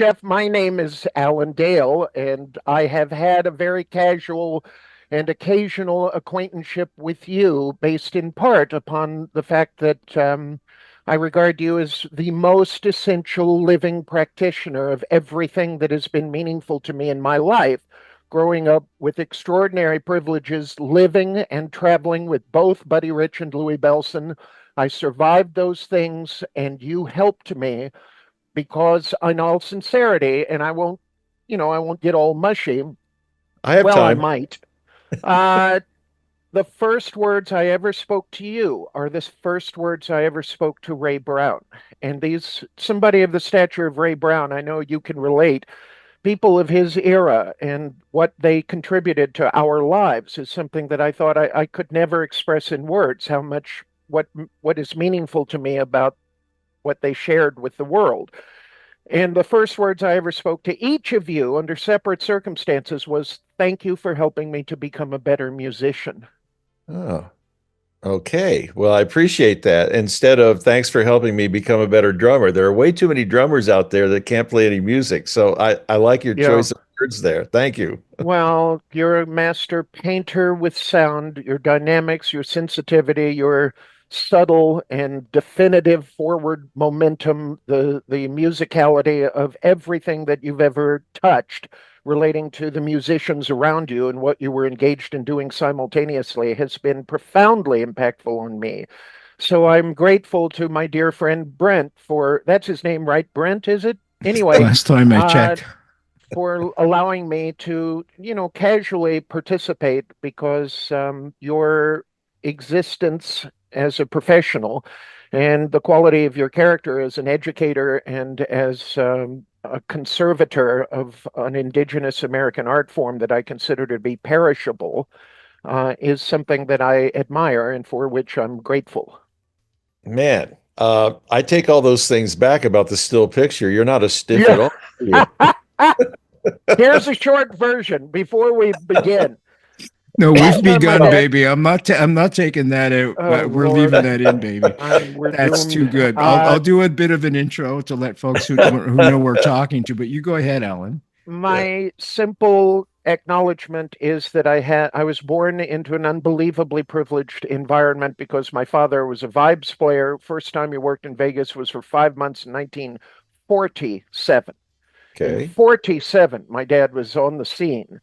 Jeff, my name is Alan Dale, and I have had a very casual and occasional acquaintanceship with you based in part upon the fact that I regard you as the most essential living practitioner of everything that has been meaningful to me in my life. Growing up with extraordinary privileges, living and traveling with both Buddy Rich and Louie Bellson, I survived those things, and you helped me because, in all sincerity, and I won't get all mushy. I have Well, I time. might. Uh, the first words I ever spoke to you are the first words I ever spoke to Ray Brown. And somebody of the stature of Ray Brown, I know you can relate. People of his era and what they contributed to our lives is something that I thought I could never express in words. How much what is meaningful to me about what they shared with the world. And the first words I ever spoke to each of you under separate circumstances was, "Thank you for helping me to become a better musician." Oh, okay. Well, I appreciate that. Instead of thanks for helping me become a better drummer, there are way too many drummers out there that can't play any music. So I like your Yeah. choice of words there. Thank you. Well, you're a master painter with sound, your dynamics, your sensitivity, your subtle and definitive forward momentum, the musicality of everything that you've ever touched relating to the musicians around you and what you were engaged in doing simultaneously has been profoundly impactful on me. So I'm grateful to my dear friend Brent for, that's his name, right? Brent, is it? Anyway, Last time I uh, checked. for allowing me to, casually participate because your existence as a professional and the quality of your character as an educator and as a conservator of an indigenous American art form that I consider to be perishable is something that I admire and for which I'm grateful. Man, I take all those things back about the still picture. You're not a stiff at Yeah. all, are you? Here's a short version before we begin. No, we've My begun, dad. baby. I'm not taking that out. Oh We're leaving Lord, that in, baby. we're That's doomed. too good. I'll do a bit of an intro to let folks who know we're talking to, but you go ahead, Alan. Yeah. My simple acknowledgement is that I was born into an unbelievably privileged environment because my father was a vibes player. First time he worked in Vegas was for 5 months in 1947. In Okay. 47, my dad was on the scene.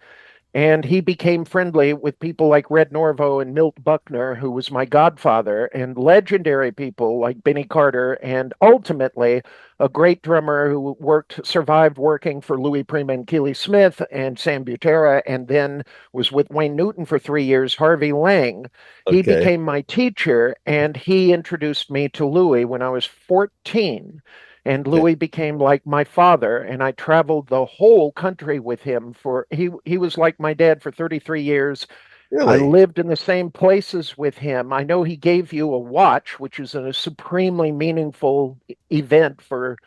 And he became friendly with people like Red Norvo and Milt Buckner, who was my godfather, and legendary people like Benny Carter, and ultimately a great drummer who survived working for Louis Prima and Keely Smith and Sam Butera, and then was with Wayne Newton for 3 years, Harvey Lang. He Okay. became my teacher, and he introduced me to Louis when I was 14. And Okay. Louis became like my father, and I traveled the whole country with him for he was like my dad for 33 years. I Really? lived in the same places with him. I know he gave you a watch, which is a supremely meaningful event for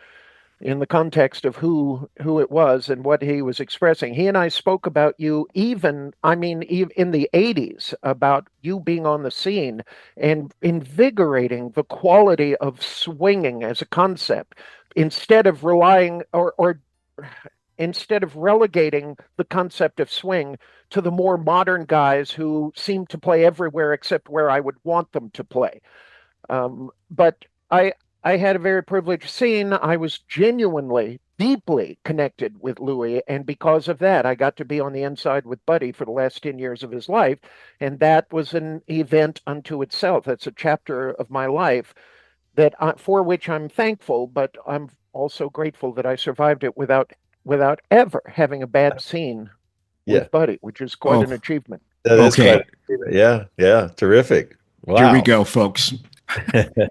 in the context of who it was and what he was expressing. He and I spoke about you even, I mean, in the 80s, about you being on the scene and invigorating the quality of swinging as a concept instead of relying or instead of relegating the concept of swing to the more modern guys who seem to play everywhere except where I would want them to play. But I had a very privileged scene. I was genuinely, deeply connected with Louis, and because of that, I got to be on the inside with Buddy for the last 10 years of his life, and that was an event unto itself. That's a chapter of my life for which I'm thankful, but I'm also grateful that I survived it without ever having a bad scene Yeah. with Buddy, which is quite Oh, an achievement. That is quite, okay. yeah. Yeah. Terrific. Here we Wow. go, folks.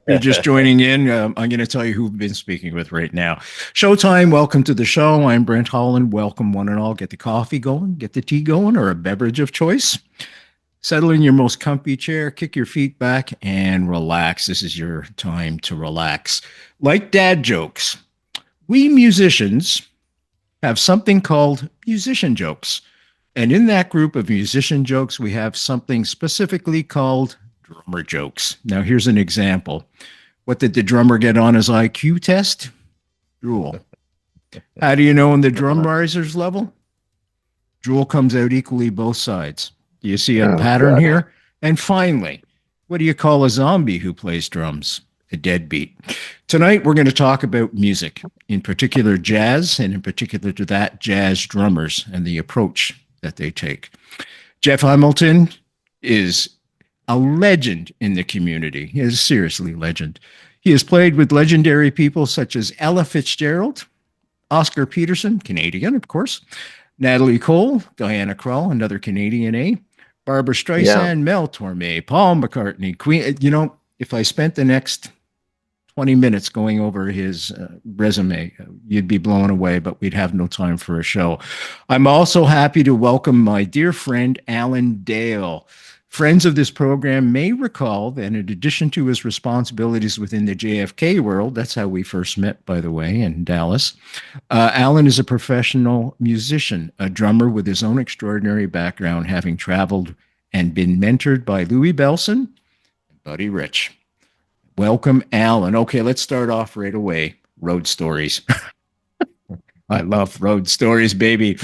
You're just joining in. I'm going to tell you who we've been speaking with right now. Showtime. Welcome to the show. I'm Brent Holland. Welcome, one and all. Get the coffee going, get the tea going, or a beverage of choice. Settle in your most comfy chair, kick your feet back, and relax. This is your time to relax. Like dad jokes, we musicians have something called musician jokes. And in that group of musician jokes, we have something specifically called drummer jokes. Now, here's an example. What did the drummer get on his IQ test? Drool. How do you know in the drum risers level? Jewel comes out equally both sides. Do you see a pattern God. here? And finally, what do you call a zombie who plays drums? A deadbeat. Tonight, we're going to talk about music, in particular jazz, and in particular to that, jazz drummers and the approach that they take. Jeff Hamilton is a legend in the community. He is seriously legend. He has played with legendary people such as Ella Fitzgerald, Oscar Peterson, Canadian, of course, Natalie Cole, Diana Krall, another Canadian, Barbara Streisand, Mel Torme, Paul McCartney, Queen. You know, if I spent the next 20 minutes going over his resume, you'd be blown away, but we'd have no time for a show. I'm also happy to welcome my dear friend, Alan Dale. Friends of this program may recall that in addition to his responsibilities within the JFK world, that's how we first met, by the way, in Dallas, Alan is a professional musician, a drummer with his own extraordinary background, having traveled and been mentored by Louie Bellson and Buddy Rich. Welcome, Alan. Okay, let's start off right away. Road stories. I love road stories, baby.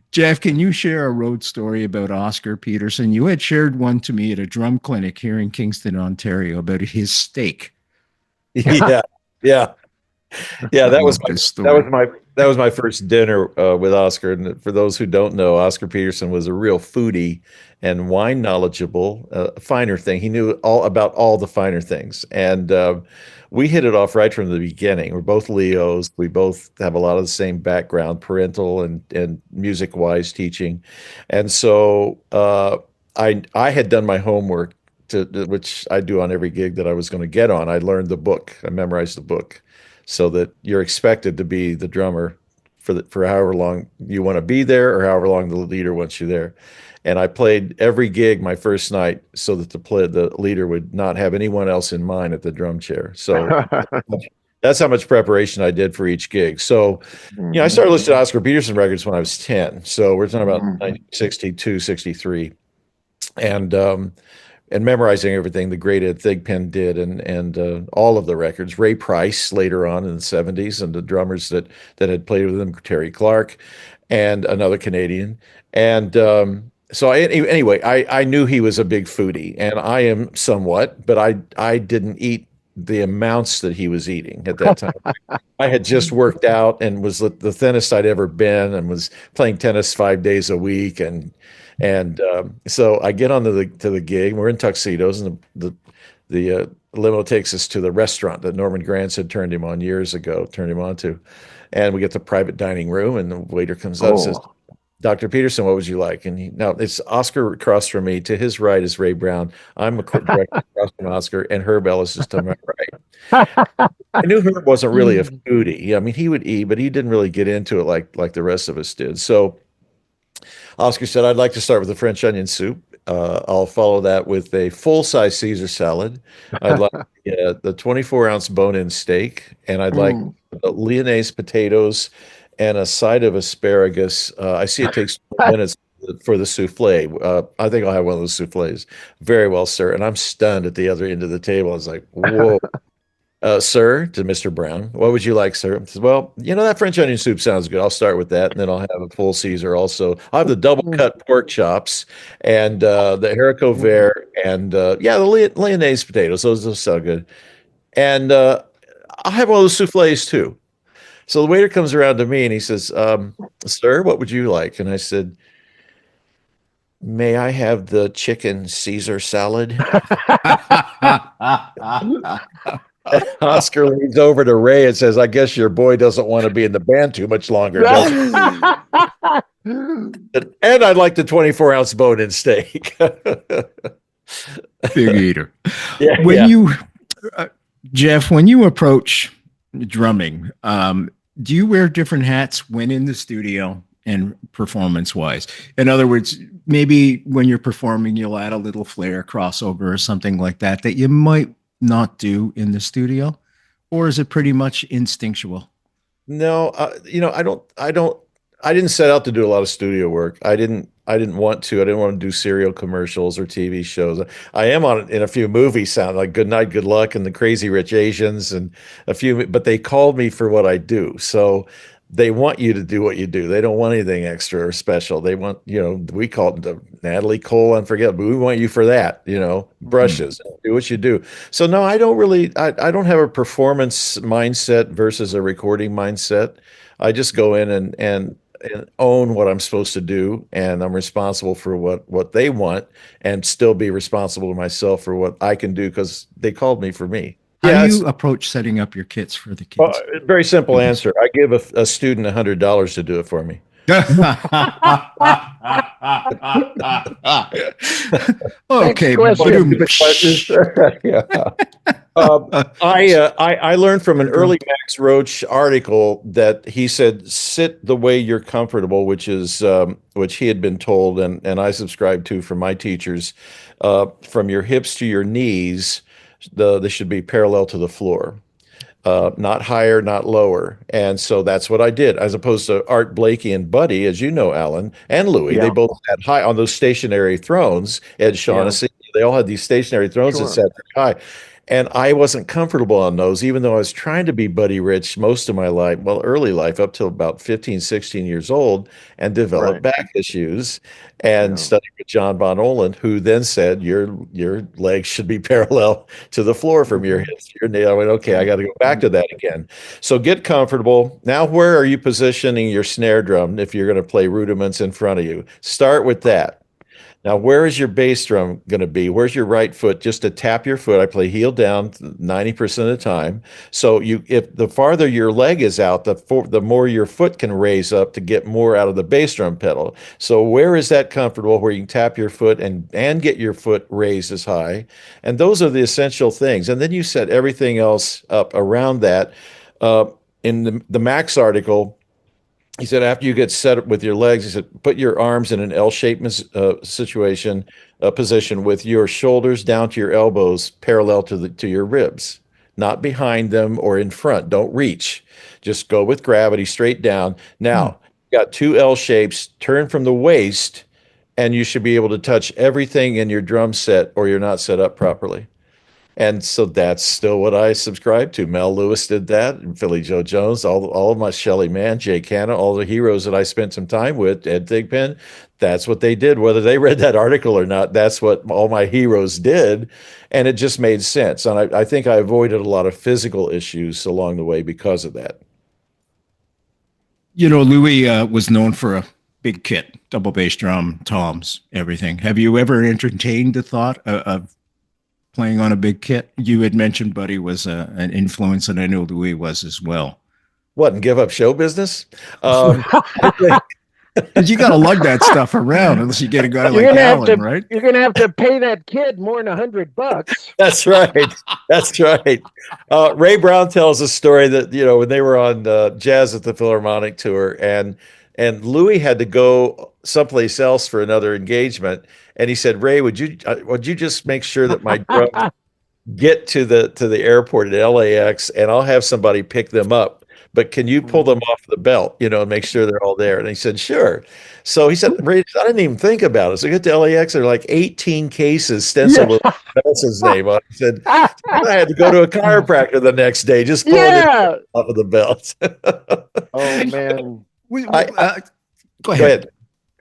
Jeff, can you share a road story about Oscar Peterson? You had shared one to me at a drum clinic here in Kingston, Ontario, about his steak. Yeah. That was my first dinner with Oscar. And for those who don't know, Oscar Peterson was a real foodie and wine knowledgeable, finer thing. He knew all about all the finer things. And we hit it off right from the beginning. We're both Leos. We both have a lot of the same background, parental and music-wise teaching. And so I had done my homework, which I do on every gig that I was going to get on. I learned the book. I memorized the book so that you're expected to be the drummer for however long you want to be there or however long the leader wants you there. And I played every gig my first night so that the leader would not have anyone else in mind at the drum chair. So that's how much preparation I did for each gig. So, I started listening to Oscar Peterson records when I was 10. So we're talking about 1962, 63. And memorizing everything the great Ed Thigpen did and all of the records. Ray Price later on in the 70s and the drummers that had played with him, Terry Clark and another Canadian. And so I knew he was a big foodie, and I am somewhat, but I didn't eat the amounts that he was eating at that time. I had just worked out and was the thinnest I'd ever been and was playing tennis 5 days a week. And so I get onto the gig. We're in tuxedos, and the limo takes us to the restaurant that Norman Granz had turned him on to. And we get the private dining room, and the waiter comes up and says, Dr. Peterson, what would you like? And now it's Oscar across from me. To his right is Ray Brown. I'm directly across from Oscar, and Herb Ellis is to my right. I knew Herb wasn't really a foodie. I mean, he would eat, but he didn't really get into it like the rest of us did. So Oscar said, I'd like to start with the French onion soup. I'll follow that with a full-size Caesar salad. I'd like the 24-ounce bone-in steak, and I'd like the Lyonnaise potatoes and a side of asparagus. I see it takes 2 minutes for the souffle. I think I'll have one of those souffles. Very well, sir. And I'm stunned at the other end of the table. I was like, whoa. Sir, to Mr. Brown, what would you like, sir? I said, well, that French onion soup sounds good. I'll start with that, and then I'll have a full Caesar also. I'll have the double cut pork chops and the haricot vert and the Lyonnaise potatoes. Those sound good. And I'll have one of those souffles too. So the waiter comes around to me and he says, sir, what would you like? And I said, may I have the chicken Caesar salad? Oscar leans over to Ray and says, I guess your boy doesn't want to be in the band too much longer, does he? And I'd like the 24-ounce bone-in steak. Big eater. Yeah, Jeff, when you approach drumming, do you wear different hats when in the studio and performance-wise? In other words, maybe when you're performing, you'll add a little flair, crossover, or something like that you might not do in the studio, or is it pretty much instinctual? No, I didn't set out to do a lot of studio work. I didn't want to. I didn't want to do serial commercials or TV shows. I am in a few movies, sound like Good Night, Good Luck and The Crazy Rich Asians and a few, but they called me for what I do. So they want you to do what you do. They don't want anything extra or special. They want, we call it the Natalie Cole Unforgettable. We want you for that, brushes, do what you do. So no, I don't really, I don't have a performance mindset versus a recording mindset. I just go in and own what I'm supposed to do, and I'm responsible for what they want, and still be responsible to myself for what I can do because they called me for me. How Yeah, do it's you approach setting up your kits for the kids? very simple answer. I give a student $100 to do it for me. Okay, yeah. I learned from an early Max Roach article that he said, sit the way you're comfortable, which he had been told, and I subscribe to from my teachers, from your hips to your knees, they should be parallel to the floor. Not higher, not lower. And so that's what I did, as opposed to Art Blakey and Buddy, as you know, Alan, and Louie. They both had high on those stationary thrones. Ed Shaughnessy, they all had these stationary thrones that sat very high. And I wasn't comfortable on those, even though I was trying to be Buddy Rich most of my life, well, early life, up till about 15, 16 years old, and developed back issues, and studied with John Von Olin, who then said, your legs should be parallel to the floor from your hips to your knee. I went, okay, I got to go back to that again. So get comfortable. Now, where are you positioning your snare drum if you're going to play rudiments in front of you? Start with that. Now, where is your bass drum going to be? Where's your right foot? Just to tap your foot. I play heel down 90% of the time. So if the farther your leg is out, the more your foot can raise up to get more out of the bass drum pedal. So where is that comfortable where you can tap your foot and get your foot raised as high? And those are the essential things. And then you set everything else up around that. In the Max article, he said, after you get set up with your legs, he said, put your arms in an L-shaped position with your shoulders down to your elbows, parallel to your ribs, not behind them or in front. Don't reach. Just go with gravity straight down. Now, you got two L shapes. Turn from the waist, and you should be able to touch everything in your drum set, or you're not set up properly. And so that's still what I subscribe to. Mel Lewis did that, and Philly Joe Jones, all of my Shelly Manne, Jay Canna, all the heroes that I spent some time with, Ed Thigpen, that's what they did. Whether they read that article or not, that's what all my heroes did. And it just made sense. And I think I avoided a lot of physical issues along the way because of that. Louie was known for a big kit, double bass drum, toms, everything. Have you ever entertained the thought of playing on a big kit? You had mentioned Buddy was an influence, and I know Louie was as well. What, and give up show business? Because you got to lug that stuff around unless you get a guy like Alan, right? You're going to have to pay that kid more than $100. That's right. That's right. Ray Brown tells a story that, when they were on Jazz at the Philharmonic tour, and Louie had to go someplace else for another engagement. And he said, Ray, would you just make sure that my drums get to the airport at LAX, and I'll have somebody pick them up. But can you pull them off the belt, and make sure they're all there? And he said, sure. So he said, Ray, I didn't even think about it. So we get to LAX, there are like 18 cases stenciled with Bellson's name on it. He said, I had to go to a chiropractor the next day, just pulling it off of the belt. Oh, man. Go ahead.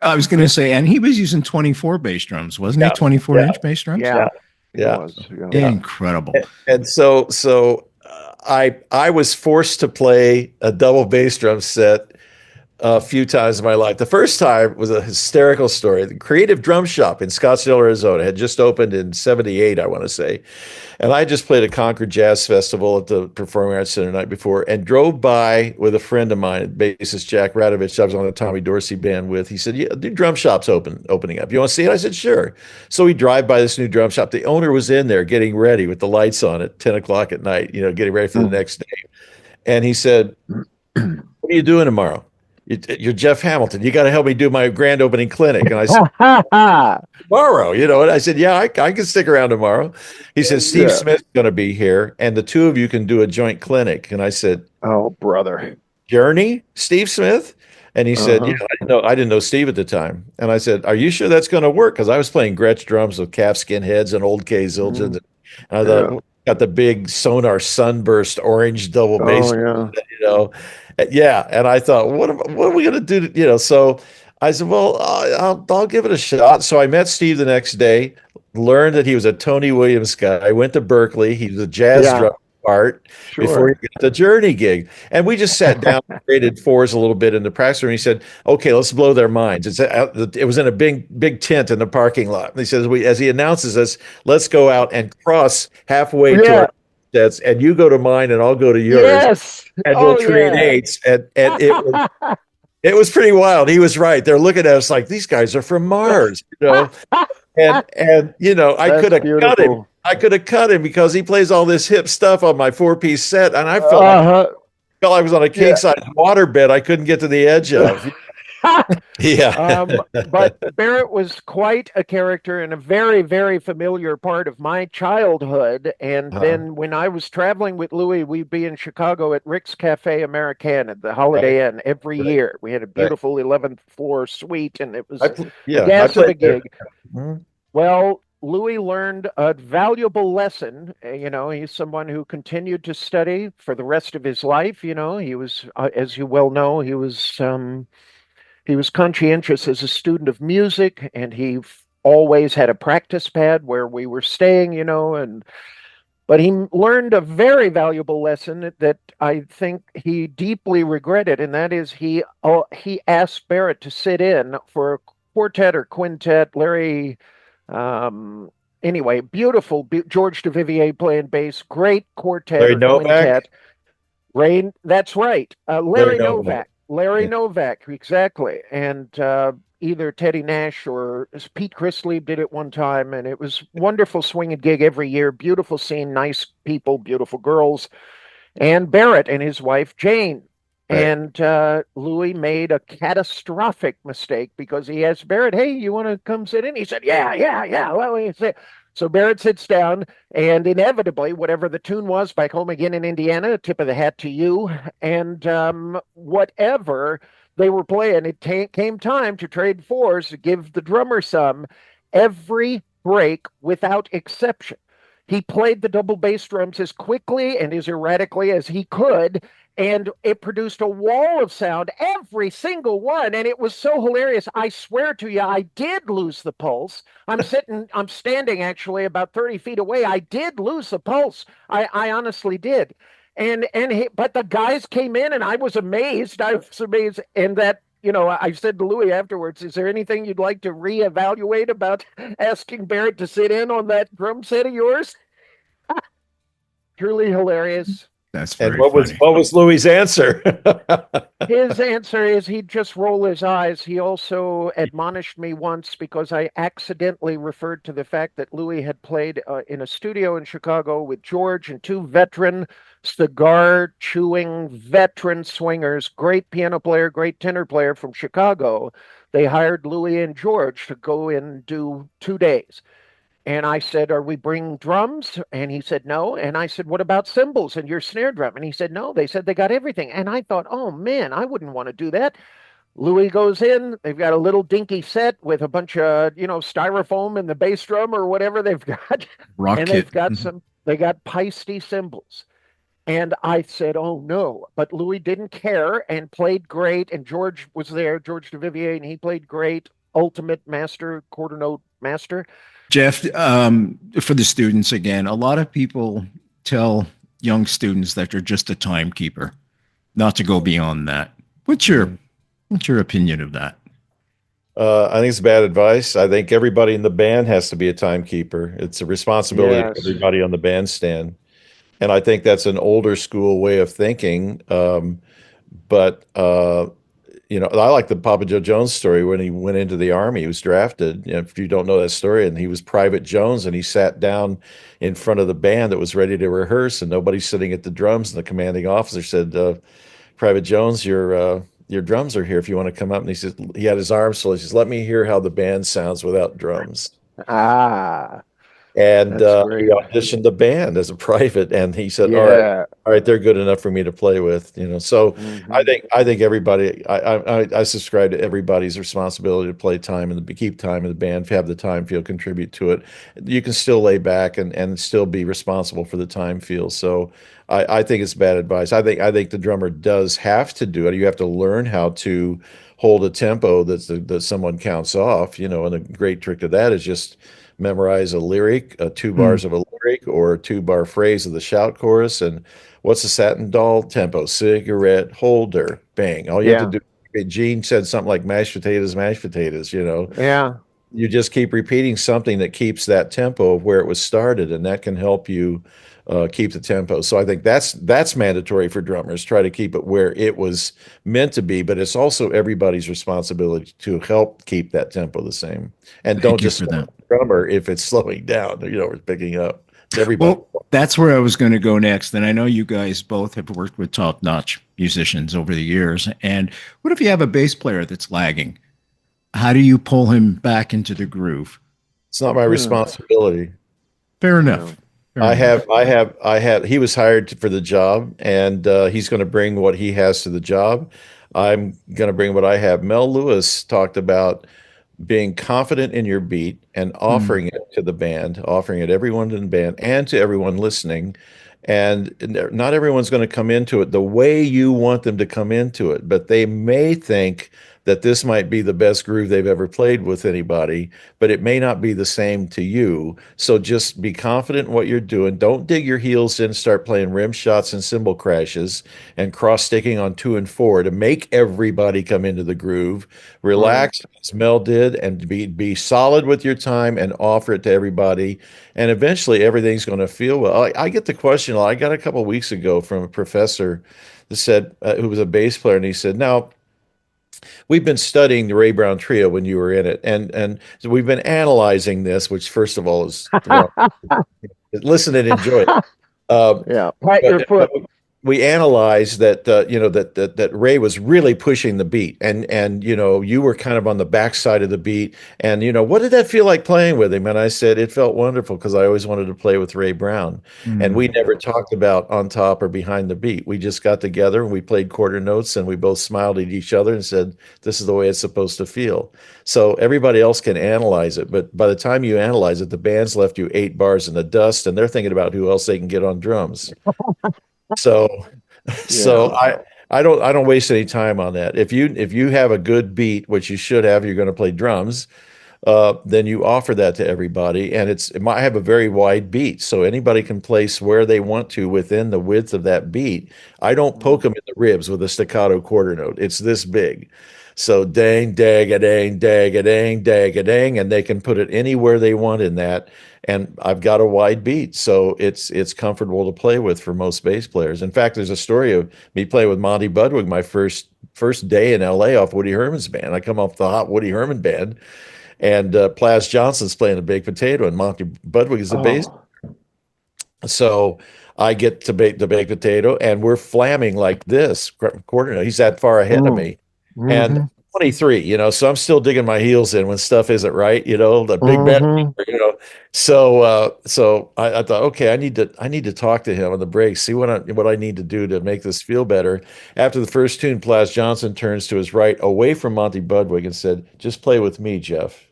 I was going to say, and he was using 24 bass drums, wasn't he? 24-inch bass drums? Yeah. Incredible. And so I was forced to play a double bass drum set a few times in my life. The first time was a hysterical story. The Creative Drum Shop in Scottsdale, Arizona had just opened in 78, I want to say. And I just played a Concord Jazz Festival at the Performing Arts Center the night before, and drove by with a friend of mine, bassist Jack Radovich, I was on the Tommy Dorsey band with. He said, yeah, the drum shop's opening up. You want to see it? I said, sure. So we drive by this new drum shop. The owner was in there getting ready with the lights on at 10 o'clock at night, getting ready for the next day. And he said, what are you doing tomorrow? You're Jeff Hamilton. You got to help me do my grand opening clinic. And I said, tomorrow, and I said, yeah, I can stick around tomorrow. He said, Steve Smith's going to be here, and the two of you can do a joint clinic. And I said, oh, brother. Journey, Steve Smith? And he said, yeah, I didn't know Steve at the time. And I said, are you sure that's going to work? Because I was playing Gretsch drums with calf skin heads and old K Zildjian. And I thought, got the big Sonar Sunburst orange double bass, Yeah, and I thought, what are we going to do? So I said, well, I'll give it a shot. So I met Steve the next day, learned that he was a Tony Williams guy. I went to Berkeley. He was a jazz Yeah, drummer part before he sure. got the Journey gig, and we just sat down, graded fours a little bit in the practice room. He said, "Okay, let's blow their minds." It was in a big tent in the parking lot. And he says, as he announces us, let's go out and cross halfway to Yeah. our sets, and you go to mine, and I'll go to yours Yes. and we'll Oh, trade yeah. eights. And it was pretty wild. He was right. They're looking at us like these guys are from Mars, And I could That's have cut him. beautiful. I could have cut him because he plays all this hip stuff on my four-piece set, and I Uh-huh. felt like I was on a Yeah. king-size waterbed I couldn't get to the edge of. Yeah. But Barrett was quite a character and a very, very familiar part of my childhood. And Uh, then when I was traveling with Louie, we'd be in Chicago at Rick's Cafe American at the right, Holiday Inn every right, year. We had a right. beautiful 11th floor suite, and it was a Yeah, I gas of a played there. gig. Mhm. Well, Louis learned a valuable lesson. He's someone who continued to study for the rest of his life. He was, as you well know, he was conscientious as a student of music, and he always had a practice pad where we were staying. And but he learned a very valuable lesson that I think he deeply regretted, and that is he asked Barrett to sit in for a quartet or quintet. Larry, um, anyway, beautiful. George Duvivier playing bass, great quartet Larry or Novak. quintet. Rain, that's right. Larry Larry Novak. Novak. Larry Yeah. Novak, exactly. And either Teddy Nash or Pete Chrisley did it one time, and it was wonderful swinging gig every year. Beautiful scene, nice people, beautiful girls, and Barrett and his wife Jane. Right. And Louis made a catastrophic mistake because he asked Barrett, "Hey, you want to come sit in?" He said, "Yeah, yeah, yeah." Well, he said, so Barrett sits down, and inevitably, whatever the tune was, "Back Home Again in Indiana," tip of the hat to you, and whatever they were playing, it came time to trade fours to give the drummer some. Every break, without exception, he played the double bass drums as quickly and as erratically as he could, and it produced a wall of sound, every single one. And it was so hilarious. I swear to you, I did lose the pulse. I'm standing actually about 30 feet away. I did lose the pulse. I honestly did. But the guys came in, and I was amazed. I was amazed. And that, I said to Louis afterwards, "Is there anything you'd like to reevaluate about asking Barrett to sit in on that drum set of yours?" Truly hilarious. That's And very what funny. was Louis' answer? His answer is he'd just roll his eyes. He also admonished me once because I accidentally referred to the fact that Louis had played in a studio in Chicago with George and two veteran cigar chewing veteran swingers, great piano player, great tenor player from Chicago. They hired Louis and George to go in and do 2 days. And I said, "Are we bringing drums?" And he said, "No." And I said, "What about cymbals and your snare drum?" And he said, "No." They said they got everything. And I thought, "Oh man, I wouldn't want to do that." Louis goes in. They've got a little dinky set with a bunch of, styrofoam in the bass drum or whatever they've got. Rock And kit. they got Peisty cymbals. And I said, "Oh no." But Louis didn't care and played great. And George was there, George Duvivier, and he played great. Ultimate master, quarter note master. Jeff, for the students again, a lot of people tell young students that they're just a timekeeper, not to go beyond that. What's your Mhm. what's your opinion of that? I think it's bad advice. I think everybody in the band has to be a timekeeper. It's a responsibility of Yes. everybody on the bandstand. And I think that's an older school way of thinking. But I like the Papa Joe Jones story when he went into the army. He was drafted. If you don't know that story, and he was Private Jones, and he sat down in front of the band that was ready to rehearse, and nobody's sitting at the drums. And the commanding officer said, "Private Jones, your drums are here. If you want to come up." And he said he had his arms full. He says, "Let me hear how the band sounds without drums." Ah. And That's he great. auditioned the band as a private, and he said, Yeah. all right, they're good enough for me to play with, you know. So Hmm. I think everybody, I subscribe to everybody's responsibility to play time and keep time in the band, have the time feel, contribute to it. You can still lay back and still be responsible for the time feel. So I think it's bad advice. I think the drummer does have to do it. You have to learn how to hold a tempo that someone counts off, you know, and a great trick to that is just memorize a lyric, two Hmm. bars of a lyric, or a 2 bar phrase of the shout chorus. And what's the satin doll tempo? Cigarette holder, bang. All you have to Yeah. do. Gene said something like mashed potatoes, you know. Yeah. You just keep repeating something that keeps that tempo of where it was started, and that can help you keep the tempo. So I think that's mandatory for drummers. Try to keep it where it was meant to be, but it's also everybody's responsibility to help keep that tempo the same. And don't Thank you just for slow that. the drummer if it's slowing down, you know, or picking up. It's everybody. Well, that's where I was going to go next. And I know you guys both have worked with top-notch musicians over the years. And what if you have a bass player that's lagging? How do you pull him back into the groove? It's not my Hmm. responsibility. Fair Yeah. enough. Fair enough. He was hired for the job, and he's going to bring what he has to the job. I'm going to bring what I have. Mel Lewis talked about being confident in your beat and Hmm. offering it to the band, offering it everyone in the band and to everyone listening. And not everyone's going to come into it the way you want them to come into it, but they may think that this might be the best groove they've ever played with anybody, but it may not be the same to you. So just be confident in what you're doing. Don't dig your heels in, start playing rim shots and cymbal crashes and cross sticking on 2 and 4 to make everybody come into the groove. Right. Relax, as Mel did, and be solid with your time and offer it to everybody. And eventually everything's going to feel well. I get the question, I got a couple of weeks ago from a professor that said, who was a bass player, and he said, now, we've been studying the Ray Brown Trio when you were in it, and so we've been analyzing this, which first of all is wrong. Listen and enjoy it. Um, Yeah. Pat your but foot. we analyzed that you know that Ray was really pushing the beat, and you know you were kind of on the backside of the beat, and you know what did that feel like playing with him? And I said it felt wonderful because I always wanted to play with Ray Brown, and we Hmm. never Yeah. talked about on top or behind the beat. We just got together and we played quarter notes, and we both smiled at each other and said this is the way it's supposed to feel. So everybody else can analyze it, but by the time you analyze it, the band's left you 8 bars in the dust, and they're thinking about who else they can get on drums. So, so Yeah. I don't waste any time on that. If you have a good beat, which you should have, you're going to play drums. Then you offer that to everybody, and it might have a very wide beat, so anybody can place where they want to within the width of that beat. I don't poke Mm. them in the ribs with a staccato quarter note. It's this big. So dang, dag a dang, dag a dang, dag a dang, and they can put it anywhere they want in that. And I've got a wide beat, so it's comfortable to play with for most bass players. In fact, there's a story of me playing with Monty Budwig my first day in LA off Woody Herman's band. I come off the hot Woody Herman band, and Plaz Johnson's playing a baked potato, and Monty Budwig is the bass. Oh. So I get to bake the baked potato, and we're flamming like this quarter. He's that far ahead of Mm. me, and Hmm. 23, you know, so I'm still digging my heels in when stuff isn't right, you know, the big bad, Hmm. you know. So I thought, okay, I need to talk to him on the break, see what I need to do to make this feel better. After the first tune, Plaz Johnson turns to his right, away from Monty Budwig, and said, "Just play with me, Jeff."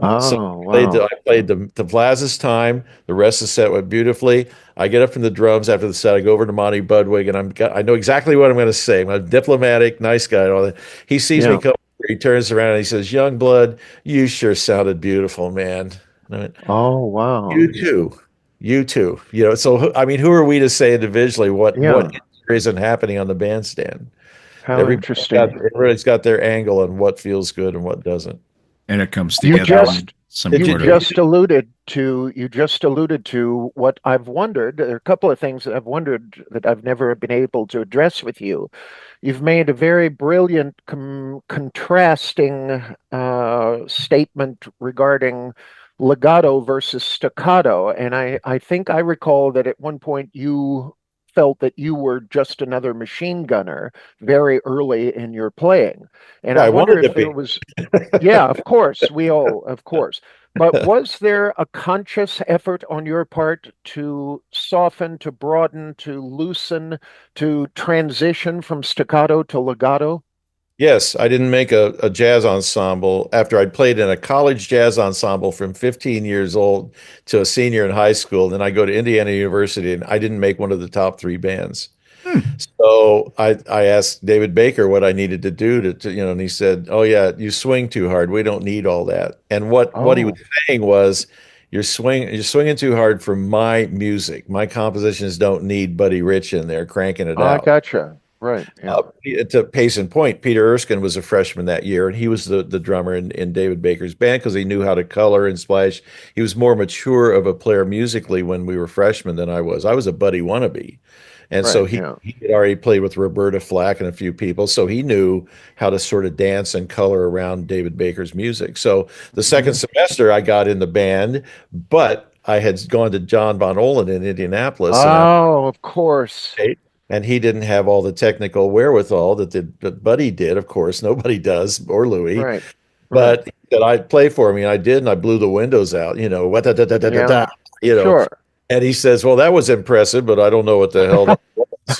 So Oh, wow. I played the Plaza's time. The rest of the set went beautifully. I get up from the drums after the set. I go over to Monty Budwig, and I know exactly what I'm going to say. I'm a diplomatic, nice guy, and all that. He sees me Yeah. come. He turns around and he says, "Young blood, you sure sounded beautiful, man." And I went, Oh, wow. "You too, you too." You know, so I mean, who are we to say individually what Yeah. isn't happening on the bandstand? How interesting. Everybody's got their angle on what feels good and what doesn't. And it comes You together in just some Did you you, sort of. just alluded to what I've wondered. There are a couple of things that I've wondered that I've never been able to address with you. You've made a very brilliant contrasting statement regarding legato versus staccato, and I think I recall that at one point you felt that you were just another machine gunner very early in your playing, and yeah, I I wonder wanted to if there be. was, yeah, of course, we all, of course. But was there a conscious effort on your part to soften, to broaden, to loosen, to transition from staccato to legato? Yes, I didn't make a jazz ensemble after I'd played in a college jazz ensemble from 15 years old to a senior in high school. Then I go to Indiana University and I didn't make one of the top three bands. Hmm. So I asked David Baker what I needed to do and he said, "Oh yeah, you swing too hard. We don't need all that." And what he was Oh, saying was, you're swinging too hard for my music. My compositions don't need Buddy Rich in there cranking it I out. gotcha. Right. Yeah. To case in point, Peter Erskine was a freshman that year, and he was the drummer in David Baker's band because he knew how to color and splash. He was more mature of a player musically when we were freshmen than I was. I was a Buddy wannabe. And so Right. he, Yeah. he had already played with Roberta Flack and a few people. So he knew how to sort of dance and color around David Baker's music. So the second Mhm. semester I got in the band, but I had gone to John Von Ohlen in Indianapolis and Oh, of course. he didn't have all the technical wherewithal that Buddy did. Of course, nobody does, or Louie. Right. Right. But that I'd play for me, and I did, and I blew the windows out. What da da da da da Yeah. da, you know. Sure. And he says, "Well, that was impressive, but I don't know what the hell that was.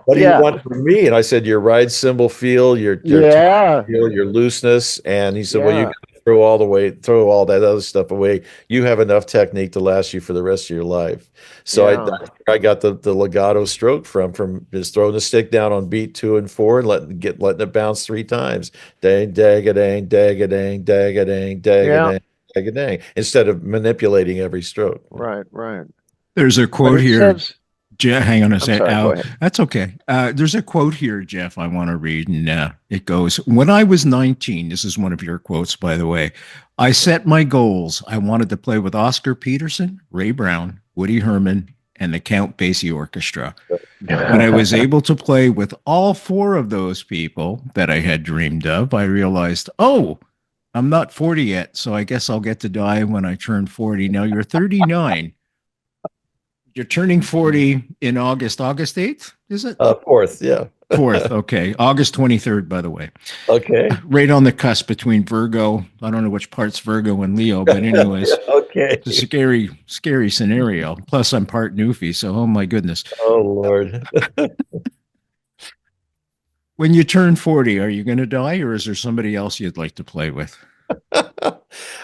What do you Yeah. want from me?" And I said, "Your ride cymbal feel, your tone Yeah. feel, your looseness." And he said, "Well, you Yeah. got to throw all that other stuff away. You have enough technique to last you for the rest of your life." So Yeah. I got the legato stroke from just throwing the stick down on beat 2 and 4 and letting it bounce 3 times. Dang, dag a dang, dag a dang, dag a dang, dag a Yeah. dang, dag a dang, instead of manipulating every stroke. Right. Right. There's a But quote it here. says, Hang on a I'm second. sorry, go ahead. That's okay. There's a quote here, Jeff, I want to read, and it goes, "When I was 19, this is one of your quotes, by the way, I set my goals. I wanted to play with Oscar Peterson, Ray Brown, Woody Herman, and the Count Basie Orchestra. When I was able to play with all four of those people that I had dreamed of, I realized, oh, I'm not 40 yet, so I guess I'll get to die when I turn 40. Now you're 39. You're turning 40 in August 8th, is it? Fourth, yeah. 4th, okay. August 23rd, by the way. Okay. Right on the cusp between Virgo. I don't know which part's Virgo and Leo, but anyways, Okay. it's a scary scenario. Plus, I'm part Newfie, so oh my goodness. Oh Lord. When you turn 40, are you going to die, or is there somebody else you'd like to play with?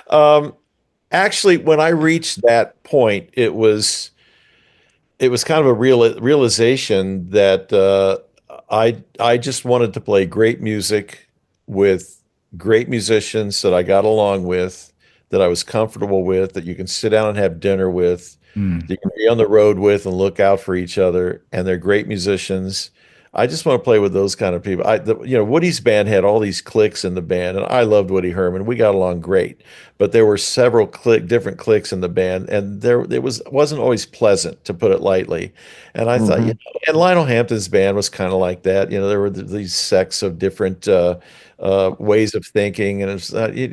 Um, Actually, when I reached that point, it was kind of a realization that I just wanted to play great music with great musicians that I got along with, that I was comfortable with, that you can sit down and have dinner with, Hmm. that you can be on the road with and look out for each other, and they're great musicians. I just want to play with those kind of people. Woody's band had all these cliques in the band, and I loved Woody Herman. We got along great, but there were several different cliques in the band, and it wasn't always pleasant, to put it lightly. And I thought, Mhm. and Lionel Hampton's band was kind of like that. There were these sects of different ways of thinking, and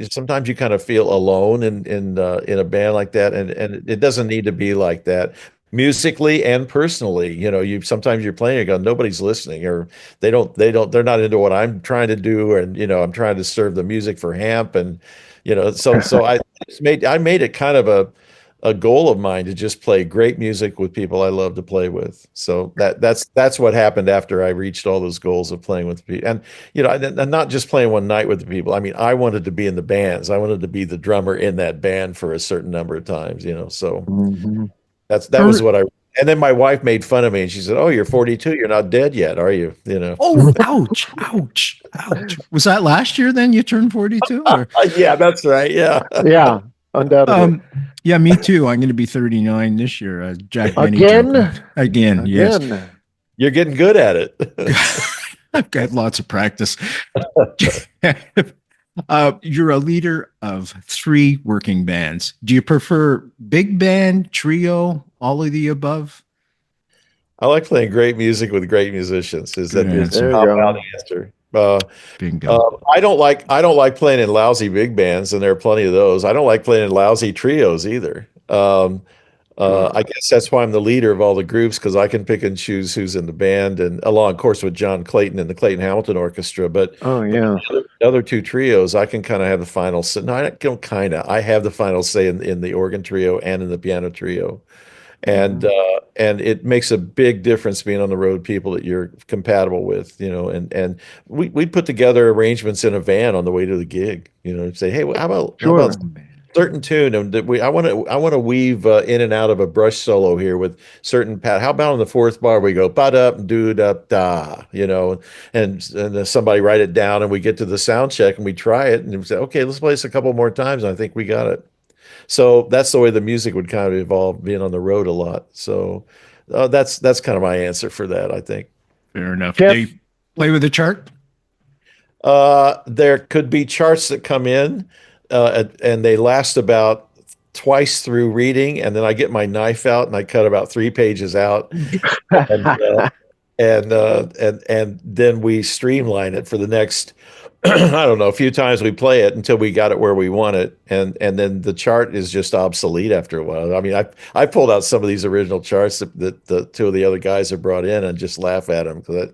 sometimes you kind of feel alone in a band like that, and it doesn't need to be like that musically and personally. You sometimes you're playing, you go, nobody's listening, or they're not into what I'm trying to do, and I'm trying to serve the music for Hamp, and so I made it kind of a goal of mine to just play great music with people I love to play with. So that's what happened after I reached all those goals of playing with people, and not just playing one night with the people. I mean, I wanted to be in the bands. I wanted to be the drummer in that band for a certain number of times. So Mhm. that was what I. And then my wife made fun of me, and she said, "Oh, you're 42. You're not dead yet, are you?" Oh, ouch, ouch, ouch. Was that last year then you turned 42? Or Yeah, that's right. Yeah. Yeah, undoubtedly. yeah, me too. I'm going to be 39 this year. Jack Benny Again? joke. Again, yes. Again. You're getting good at it. I've got lots of practice. You're a leader of 3 working bands. Do you prefer big band, trio, all of the above? I like playing great music with great musicians. Is Good that is the answer. There you compound go. answer? Bingo. I don't like playing in lousy big bands, and there are plenty of those. I don't like playing in lousy trios either. Sure. I guess that's why I'm the leader of all the groups because I can pick and choose who's in the band, and along, of course, with John Clayton and the Clayton Hamilton Orchestra. Oh, But yeah. the other two trios, I can kind of have the final say. No, I don't kind of. I have the final say in the organ trio and in the piano trio, and Mhm. it makes a big difference being on the road, people that you're compatible with, and we put together arrangements in a van on the way to the gig, say, hey, well, how about Sure. certain tune, and that I want to weave in and out of a brush solo here with certain pat. How about on the fourth bar we go ba da do da da, and then somebody write it down, and we get to the sound check and we try it, and we say, okay, let's play this a couple more times, and I think we got it. So that's the way the music would kind of evolve, being on the road a lot. So that's kind of my answer for that, I think. Fair enough. Jeff, They play with the chart. There could be charts that come in, and they last about twice through reading, and then I get my knife out and I cut about 3 pages out, and and then we streamline it for the next, I don't know, a few times we play it until we got it where we want it, and then the chart is just obsolete after a while. I mean, I pulled out some of these original charts that the two of the other guys have brought in and just laugh at them because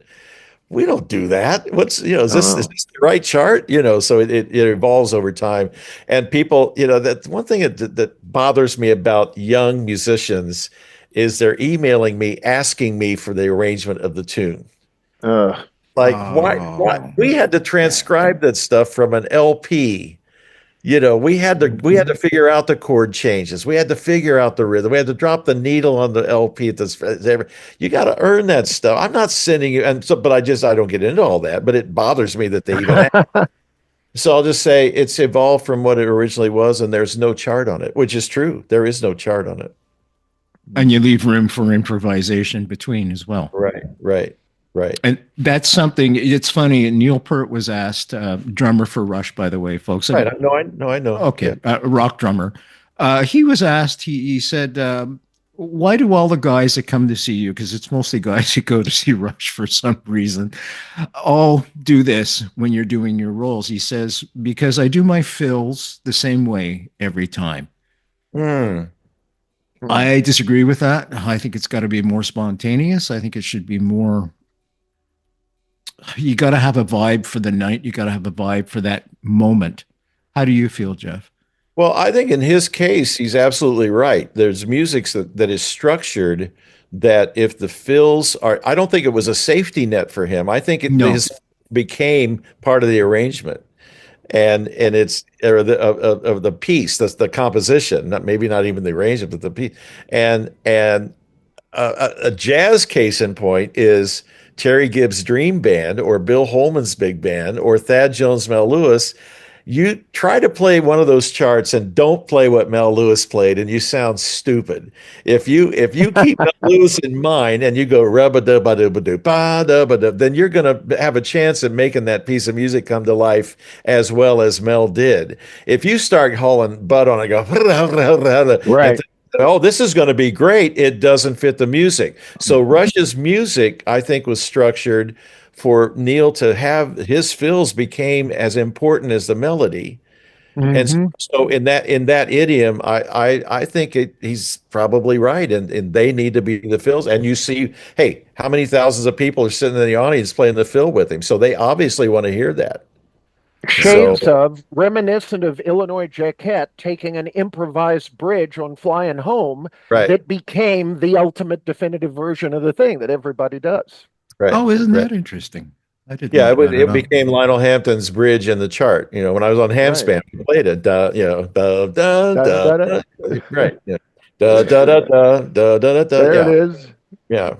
we don't do that. Is oh, this the right chart? So it evolves over time. And people, that one thing that bothers me about young musicians is they're emailing me asking me for the arrangement of the tune. uh, Like, why Oh, we had to yeah. transcribe that stuff from an LP. We had to mhm. figure out the chord changes. We had to figure out the rhythm. We had to drop the needle on the LP. You got to earn that stuff. I'm not sending you, and so, but I don't get into all that. But it bothers me that they even ask. So I'll just say it's evolved from what it originally was, and there's no chart on it, which is true. There is no chart on it. And you leave room for improvisation between as well. Right, right, right. And that's something. It's funny. Neil Peart was asked, drummer for Rush, by the way, folks. Right. And I know. Yeah. okay, rock drummer. He was asked. He said, "Why do all the guys that come to see you, because it's mostly guys who go to see Rush for some reason, all do this when you're doing your roles?" He says, "Because I do my fills the same way every time." Hmm. Hmm. I disagree with that. I think it's got to be more spontaneous. I think it should be more. You got to have a vibe for the night. You got to have a vibe for that moment. How do you feel, Jeff? Well, I think in his case, he's absolutely right. There's music that is structured that if the fills are, I don't think it was a safety net for him. I think No. his became part of the arrangement and it's or of the piece, that's the composition, maybe not even the arrangement, but the piece. And a jazz case in point is Terry Gibbs' Dream Band or Bill Holman's big band or Thad Jones, Mel Lewis. You try to play one of those charts and don't play what Mel Lewis played, and you sound stupid. If you keep Mel Lewis in mind and you go rubba dubba dubba doo ba dubba dub, then you're gonna have a chance at making that piece of music come to life as well as Mel did. If you start hauling butt on it, go and Right. oh, this is going to be great. It doesn't fit the music. So Rush's music, I think, was structured for Neil to have his fills became as important as the melody. And Hmm. so in that idiom, I think he's probably right, and they need to be the fills. And you see, hey, how many thousands of people are sitting in the audience playing the fill with him? So they obviously want to hear that. Yeah. So Shades of reminiscent of Illinois Jacquet taking an improvised bridge on Flying Home right, that became the ultimate definitive version of the thing that everybody does. right, Oh, isn't right. that interesting? I didn't Yeah, know it was. that at It all. became Lionel Hampton's bridge in the chart. When I was on Right. Hamspan, we played it. Da da Da, da. da, da. Da. Right. Yeah. Da da da da da da da da. There it Yeah. is. Yeah.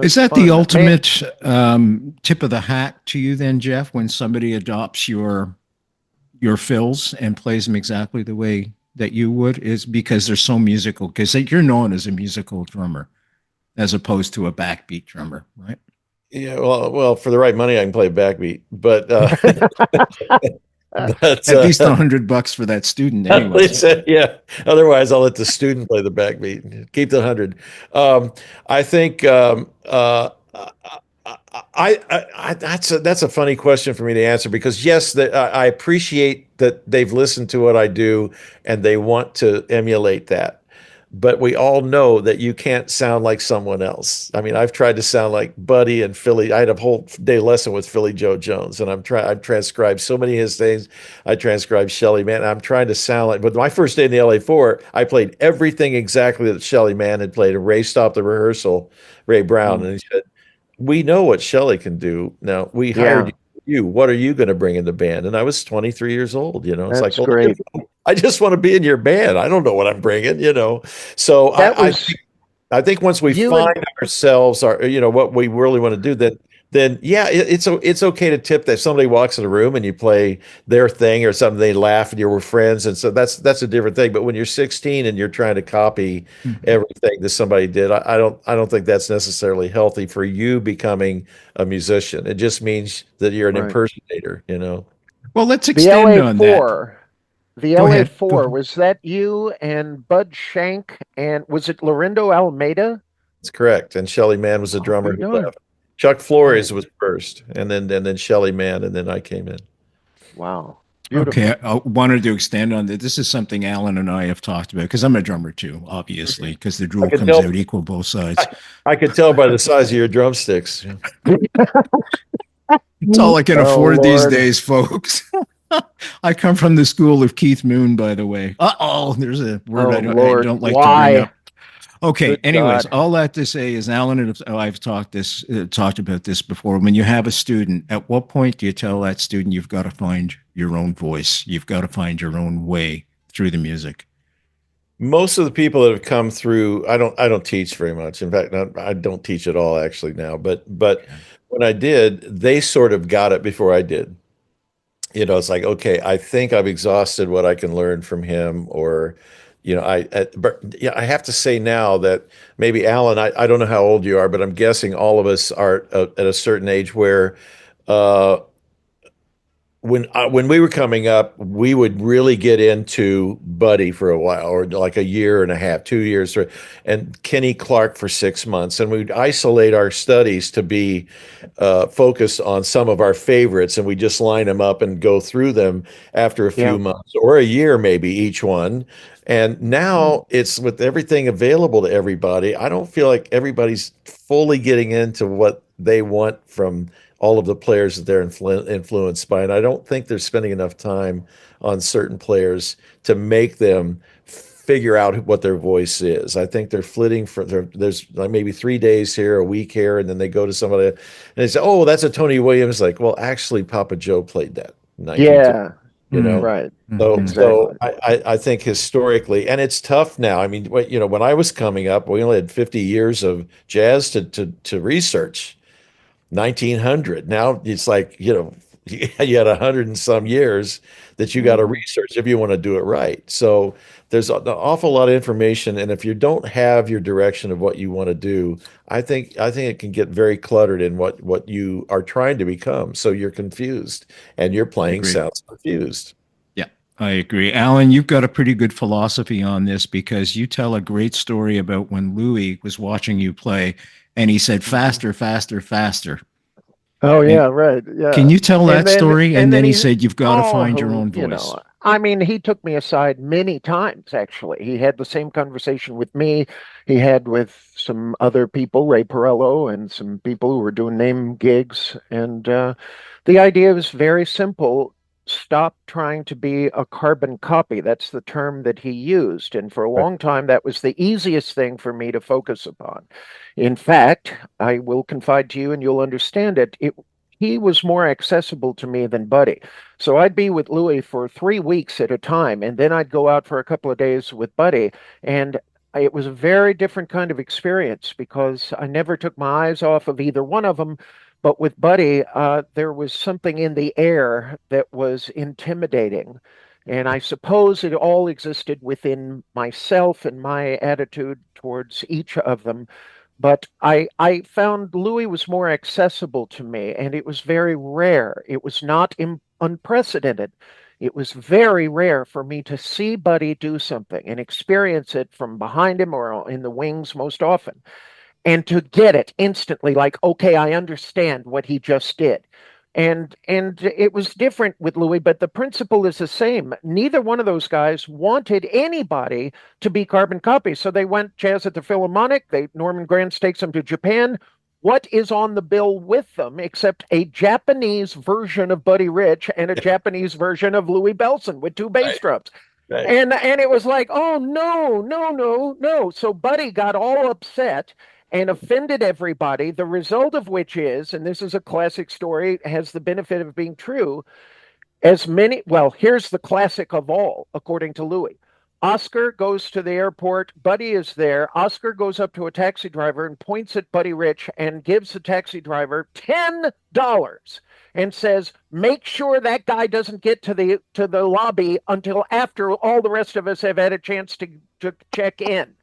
Is That's that the fun. Man, ultimate tip of the hat to you then, Jeff, when somebody adopts your fills and plays them exactly the way that you would, is because they're so musical, because you're known as a musical drummer as opposed to a backbeat drummer, right? Yeah. Well, for the right money, I can play backbeat, but but At least $100 for that student anyways. yeah. Otherwise, I'll let the student play the backbeat. Keep the 100. I think that's a funny question for me to answer because yes, I appreciate that they've listened to what I do and they want to emulate that. but we all know that you can't sound like someone else. I mean, I've tried to sound like Buddy and Philly. I had a whole day lesson with Philly Joe Jones, and I've transcribed so many of his things. I transcribed Shelly Manne. I'm trying to sound like, but my first day in the LA4, I played everything exactly that Shelly Manne had played. And Ray stopped the rehearsal, Ray Brown, and he said, "We know what Shelly can do. Now we hired Yeah, you. What are you going to bring in the band?" And I was 23 years old. It's like, that's well, great. I just want to be in your band. I don't know what I'm bringing. So That was I think once we you and find ourselves, what we really want to do, then yeah, it's okay to tip that if somebody walks in a room and you play their thing or something, they laugh and you're friends, and so that's a different thing. But when you're 16 and you're trying to copy Mhm. everything that somebody did, I don't think that's necessarily healthy for you becoming a musician. It just means that you're an right. impersonator. Well, let's The extend on that. LA4. The Go ahead. Go LA4, ahead. was that you and Bud Shank and was it Lorindo Almeida? That's correct. And Shelly Manne was the Oh, drummer right who on. left. Chuck Right. Flores was first, and then Shelly Manne, and then I came in. Wow. Okay, Beautiful. I wanted to extend on that. This is something Alan and I have talked about because I'm a drummer too, obviously, Mhm. because the I drool could comes tell. out equal both sides. I, I could tell by the size of your drumsticks. Yeah. It's all I can Oh, afford these Lord. days, folks. I come from the school of Keith Moon, by the way. Uh-oh, there's a word Oh, I Lord. don't like to bring Why? up. Okay. Good Anyways, God. all that to say is, Alan and I've talked about this before. When you have a student, at what point do you tell that student you've got to find your own voice? You've got to find your own way through the music. Most of the people that have come through, I don't teach very much. In fact, I don't teach at all actually now. But Okay. when I did, they sort of got it before I did. It's like, okay, I think I've exhausted what I can learn from him, or, but yeah, I have to say now that maybe Alan, I don't know how old you are, but I'm guessing all of us are at a certain age where, uh, when we were coming up, we would really get into Buddy for a while, or like a year and a half, 2 years, and Kenny Clark for 6 months, and we'd isolate our studies to be focused on some of our favorites, and we just line them up and go through them after a Yeah. few months or a year, maybe each one. And now it's with everything available to everybody. I don't feel like everybody's fully getting into what they want from all of the players that they're influenced by. And I don't think they're spending enough time on certain players to make them figure out what their voice is. I think they're flitting there's like maybe 3 days here, a week here, and then they go to somebody and they say, "Oh, that's a Tony Williams." Like, well, actually, Papa Joe played that in 1920. Yeah. You know, Right. so Mhm. so Exactly. I think historically, and it's tough now. I mean, when I was coming up, we only had 50 years of jazz to research. 1900. Now it's like, you had 100 and some years that you got to Mhm. research if you want to do it right. So there's an awful lot of information, and if you don't have your direction of what you want to do, I think it can get very cluttered in what you are trying to become. So you're confused, and your I playing agree. sounds confused. Yeah, I agree. Alan, you've got a pretty good philosophy on this because you tell a great story about when Louie was watching you play and he said, Mhm. faster, faster, faster. Oh And yeah, right. can Yeah. you tell And that then story? and And then then he he said, you've got to find your oh, own voice. I mean, he took me aside many times actually. He had the same conversation with me. He had with some other people, Ray Perello and some people who were doing name gigs. And the idea was very simple. Stop trying to be a carbon copy. That's the term that he used. And for a Right. long time, that was the easiest thing for me to focus upon. In fact, I will confide to you and you'll understand it. He was more accessible to me than Buddy. So I'd be with Louie for 3 weeks at a time, and then I'd go out for a couple of days with Buddy. And it was a very different kind of experience because I never took my eyes off of either one of them. But with Buddy, there was something in the air that was intimidating. And I suppose it all existed within myself and my attitude towards each of them. But I found Louis was more accessible to me, and it was very rare. It was not unprecedented. It was very rare for me to see Buddy do something and experience it from behind him or in the wings most often, and to get it instantly, like, okay, I understand what he just did. And it was different with Louie, but the principle is the same. Neither one of those guys wanted anybody to be carbon copies. So they went jazz at the Philharmonic. Norman Granz takes them to Japan. What is on the bill with them except a Japanese version of Buddy Rich and a Japanese version of Louie Bellson with two bass Right. drums? Right. And it was like, oh no, no, no, no. So Buddy got all upset and offended everybody. The result of which is, and this is a classic story, has the benefit of being true, well, here's the classic of all, according to Louie. Oscar goes to the airport. Buddy is there. Oscar goes up to a taxi driver and points at Buddy Rich and gives the taxi driver $10 and says, "Make sure that guy doesn't get to the lobby until after all the rest of us have had a chance to check in."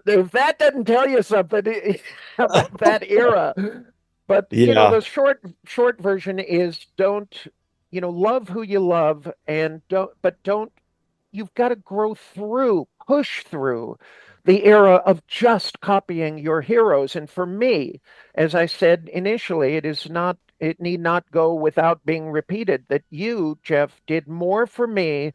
If that doesn't tell you something about that era, but Yeah. the short version is don't, love who you love and don't, you've got to push through the era of just copying your heroes. And for me, as I said initially, it need not go without being repeated that you, Jeff, did more for me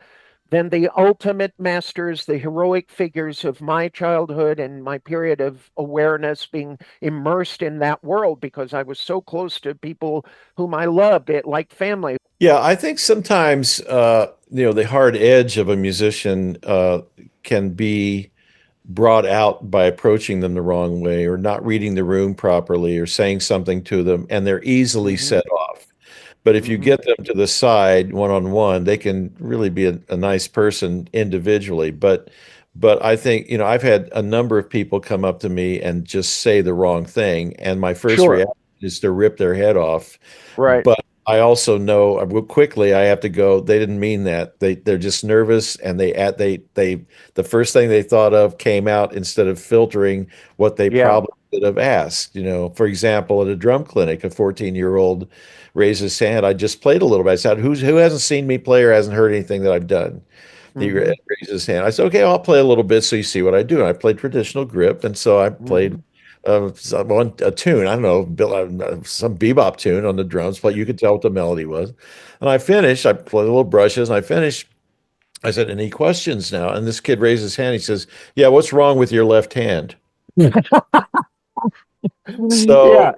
than the ultimate masters, the heroic figures of my childhood and my period of awareness, being immersed in that world because I was so close to people whom I loved, it like family. Yeah, I think sometimes the hard edge of a musician can be brought out by approaching them the wrong way or not reading the room properly or saying something to them, and they're easily Mm-hmm. set off. But if you Mm-hmm. get them to the side one-on-one, they can really be a nice person individually. But I think, I've had a number of people come up to me and just say the wrong thing, and my first Sure. reaction is to rip their head off. Right. But I also know quickly I have to go, they didn't mean that. They're just nervous, and the first thing they thought of came out instead of filtering what they Yeah. probably should have asked. For example, at a drum clinic, a 14-year-old raised his hand. I just played a little bit. I said, who hasn't seen me play or hasn't heard anything that I've done? He Mm-hmm. raised his hand. I said, okay, I'll play a little bit so you see what I do. And I played traditional grip. And so I played Mm-hmm. a tune, I don't know, some bebop tune on the drums, but you could tell what the melody was. And I finished, I played little brushes, and I finished. I said, any questions now? And this kid raised his hand. He says, yeah, what's wrong with your left hand? So, Yeah.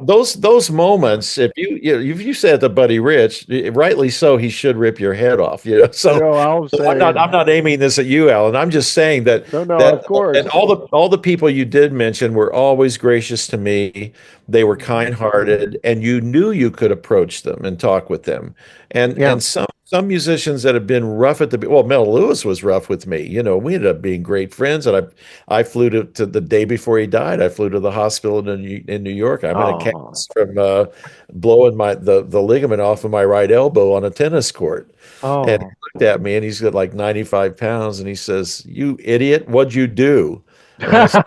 those moments, if you said to Buddy Rich, rightly so, he should rip your head off. So No, I'll I'm not say I'm not aiming this at you, Alan. I'm just saying that no, that of course. and all the people you did mention were always gracious to me. They were Mhm. kind-hearted, and you knew you could approach them and talk with them. And Yeah. and some musicians that have been rough Mel Lewis was rough with me. We ended up being great friends, and I flew to the day before he died. I flew to the hospital in New York. I'm in a Oh. cast from blowing the ligament off of my right elbow on a tennis court. And he Oh. looked at me, and he's got like 95 pounds, and he says, "You idiot, what'd you do?" And I said,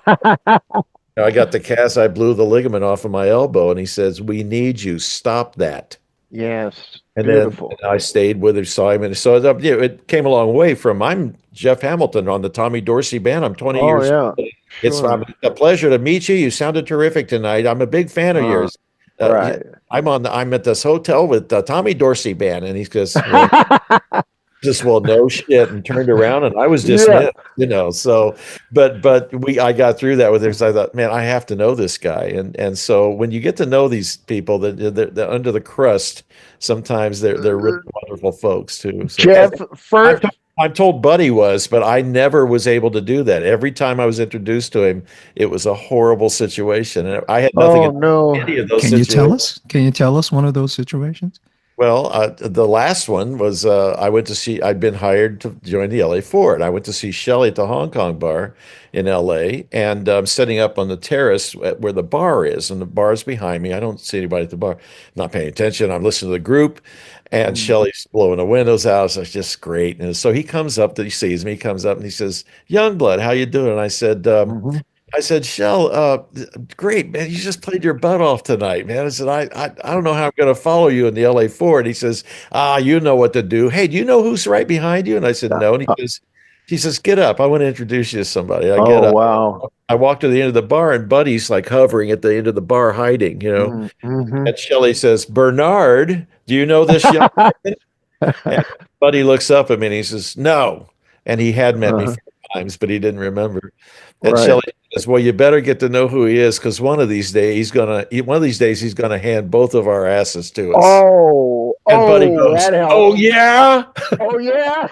"I got the cast. I blew the ligament off of my elbow." And he says, "We need you. Stop that." Yes. And then Beautiful. I stayed with him, saw him, and so it came a long way from I'm Jeff Hamilton on the Tommy Dorsey band. I'm 20 Oh years yeah. old. It's Sure. a pleasure to meet you. You sounded terrific tonight. I'm a big fan of Uh, yours. Yeah, right. I'm at this hotel with the Tommy Dorsey band, and he goes, "Well, no shit," and turned around, and I was Yeah. dismissed. So, but I got through that with him. So I thought, man, I have to know this guy, and so when you get to know these people that they're under the crust, sometimes they're really wonderful folks too. So Jeff, I'm first, told, I'm told Buddy was, but I never was able to do that. Every time I was introduced to him, it was a horrible situation, and I had nothing oh in no. any of those Can you tell situations. us? Can you tell us one of those situations? Well, the last one was I'd been hired to join the LA Four, and I went to see Shelley at the Hong Kong bar in LA, and I'm setting up on the terrace where the bar is, and the bar's behind me. I don't see anybody at the bar. I'm not paying attention. I'm listening to the group, and Mm. Shelley's blowing the windows out. So it's just great. And so he comes up, he sees me, he comes up and he says, "Youngblood, how you doing?" And Mhm. I said, Shell, great, man. You just played your butt off tonight, man. I said, I don't know how I'm going to follow you in the LA Four. And he says, you know what to do. Hey, do you know who's right behind you? And I said, no. And he says, get up. I want to introduce you to somebody. I get Oh up. wow. I walked to the end of the bar, and Buddy's like hovering at the end of the bar, hiding, Mm-hmm. And Shelley says, "Bernard, do you know this young man?" And Buddy looks up at me and he says, "No." And he had met me Uh-huh. 4 times, but he didn't remember. And Right. Shelley says, "Well, you better get to know who he is, because one of these days he's gonna hand both of our asses to us." And Buddy goes, That "Oh helps. yeah." Oh yeah.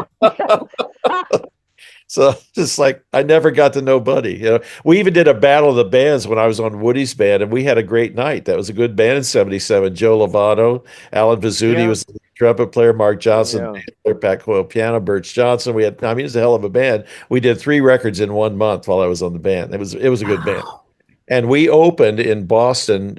So just like I never got to know Buddy. We even did a battle of the bands when I was on Woody's band, and we had a great night. That was a good band in '77. Joe Lovato, Alan Vizzuti Yeah. was the trumpet player, Mark Johnson, Yeah. bass player, Pat Coyle piano, Birch Johnson. I mean, it was a hell of a band. We did 3 records in 1 month while I was on the band. It was a good band. Wow. And we opened in Boston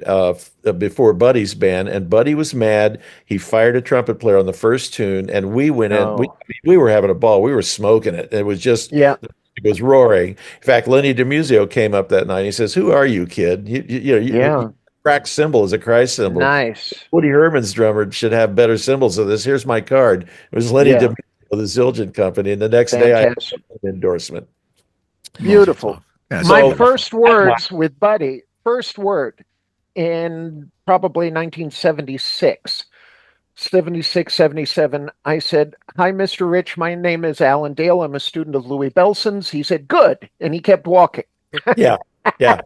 before Buddy's band, and Buddy was mad. He fired a trumpet player on the first tune, and we went in. No. We were having a ball. We were smoking it. It was just, Yeah. it was roaring. In fact, Lenny DiMuzio came up that night. He says, "Who are you, kid? You Yeah. crack cymbal is a Christ symbol. Nice. Woody Herman's drummer should have better cymbals than this. Here's my card." It was Lenny Yeah. DiMuzio of the Zildjian Company, and the next day I had Fantastic. an endorsement. Beautiful. That's My So- first words with Buddy, first word in probably 1976, 76, 77, I said, "Hi, Mr. Rich. My name is Alan Dale. I'm a student of Louie Bellson's." He said, "Good." And he kept walking. Yeah, yeah,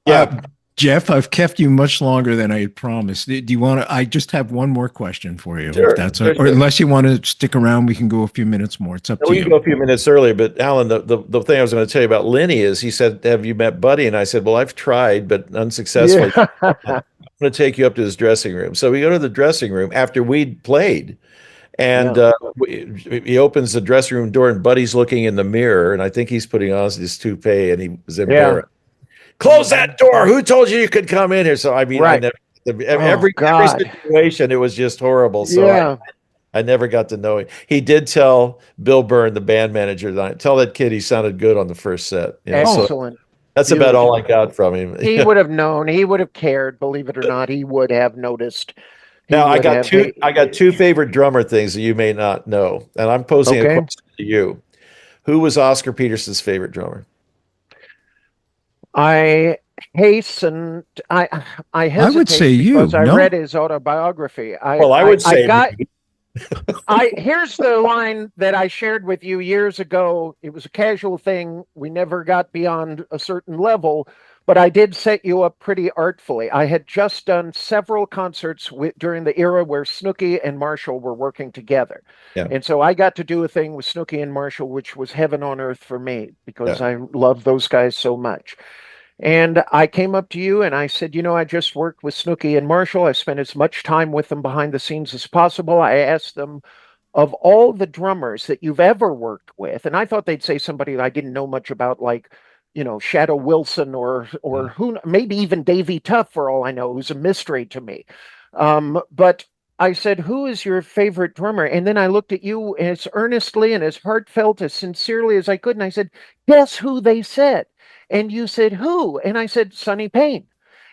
yeah. Jeff, I've kept you much longer than I had promised. Do you want to? I just have one more question for you. Sure, If that's sure, or sure. unless you want to stick around, we can go a few minutes more. It's up to We can you. go a few minutes earlier, but Alan, the thing I was going to tell you about Lenny is he said, "Have you met Buddy?" And I said, "Well, I've tried, but unsuccessfully. Yeah. I'm going to take you up to his dressing room." So we go to the dressing room after we'd played, and Yeah. he opens the dressing room door, and Buddy's looking in the mirror, and I think he's putting on his toupee, and he was embarrassed. "Close that door! Who told you could come in here?" So I mean, Right. every God. situation, it was just horrible. So Yeah. I never got to know him. He did tell Bill Byrne, the band manager, tell that kid he sounded good on the first set. So Excellent. that's about all I got from him. He would have known. He would have cared. Believe it or not, he would have noticed. He Now I would got have. two. I got two favorite drummer things that you may not know, and I'm posing a Okay. question to you. Who was Oscar Peterson's favorite drummer? I hasten. I hesitate would say you, because I no? read his autobiography. Well, I would say me. Here's the line that I shared with you years ago. It was a casual thing. We never got beyond a certain level, but I did set you up pretty artfully. I had just done several concerts during the era where Snooky and Marshall were working together. Yeah. And so I got to do a thing with Snooky and Marshall, which was heaven on earth for me because Yeah. I love those guys so much. And I came up to you and I said, I just worked with Snooky and Marshall. I spent as much time with them behind the scenes as possible. I asked them, of all the drummers that you've ever worked with, and I thought they'd say somebody that I didn't know much about, like, Shadow Wilson or who, maybe even Davey Tuff, for all I know, who's a mystery to me. But I said, "Who is your favorite drummer?" And then I looked at you as earnestly and as heartfelt, as sincerely as I could. And I said, "Guess who they said?" And you said, "Who?" And I said, "Sonny Payne."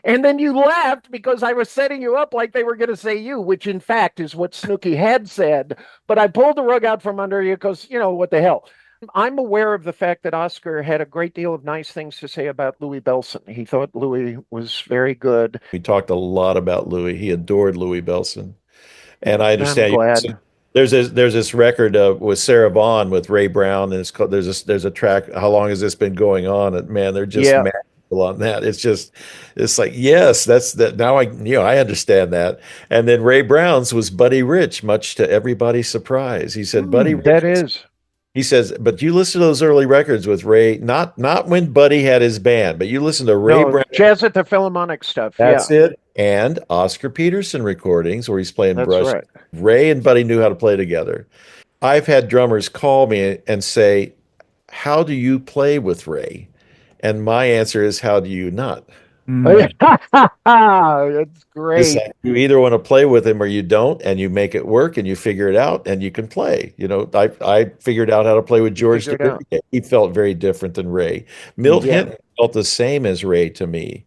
And then you laughed because I was setting you up like they were going to say you, which in fact is what Snooky had said. But I pulled the rug out from under you because, what the hell. I'm aware of the fact that Oscar had a great deal of nice things to say about Louie Bellson. He thought Louie was very good. We talked a lot about Louie. He adored Louie Bellson, and I understand I'm glad. there's this record with Sarah Vaughan with Ray Brown, and it's called there's a track. How long has this been going on? And man, they're just Yeah. magical on that. It's like, yes, that's that. Now I understand that. And then Ray Brown's was Buddy Rich, much to everybody's surprise. He said Buddy Rich. That is. He says, but you listen to those early records with Ray, not when Buddy had his band, but you listen to Ray Brown. Jazz at the Philharmonic stuff. That's it. And Oscar Peterson recordings where he's playing That's brush. right. Ray and Buddy knew how to play together. I've had drummers call me and say, "How do you play with Ray?" And my answer is, "How do you not?" That's great. It's like you either want to play with him or you don't, and you make it work and you figure it out and you can play. I figured out how to play with George. He felt very different than Ray. Milt Hinton felt the same as Ray to me.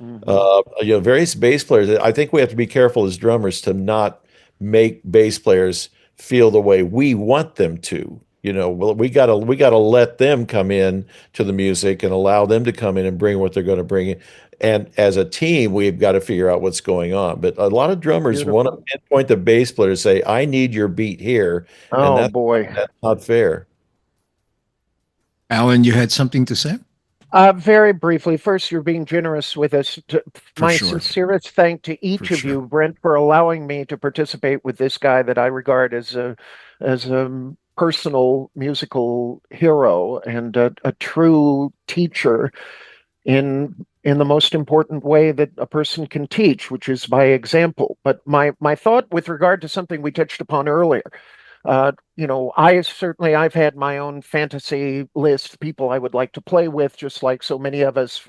Various bass players. I think we have to be careful as drummers to not make bass players feel the way we want them to. Well, we gotta let them come in to the music and allow them to come in and bring what they're going to bring in. And as a team, we've got to figure out what's going on. But a lot of drummers want to Beautiful. pinpoint the bass player, say, "I need your beat here," and Oh boy. that's not fair. Alan, you had something to say? Very briefly, first, you're being generous with us. For My sure. sincerest thank to For each of sure. you, Brent, for allowing me to participate with this guy that I regard as a personal musical hero and a true teacher in the most important way that a person can teach, which is by example. But my thought with regard to something we touched upon earlier, I've had my own fantasy list, people I would like to play with, just like so many of us.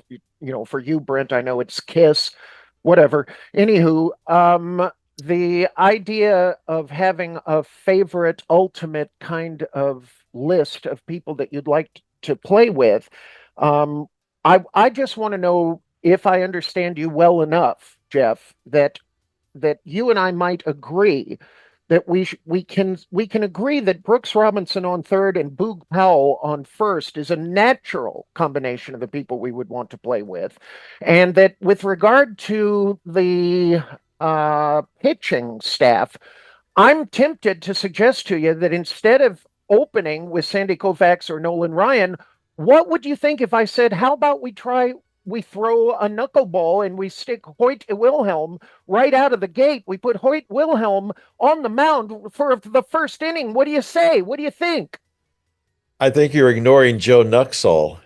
For you, Brent, I know it's Kiss, whatever. Anywho, the idea of having a favorite, ultimate kind of list of people that you'd like to play with, um, I just want to know if I understand you well enough, Jeff, that you and I might agree that we can agree that Brooks Robinson on third and Boog Powell on first is a natural combination of the people we would want to play with, and that with regard to the pitching staff, I'm tempted to suggest to you that instead of opening with Sandy Koufax or Nolan Ryan, what would you think if I said, how about we throw a knuckleball and we stick Hoyt Wilhelm right out of the gate? We put Hoyt Wilhelm on the mound for the first inning. What do you say? What do you think? I think you're ignoring Joe Nuxall.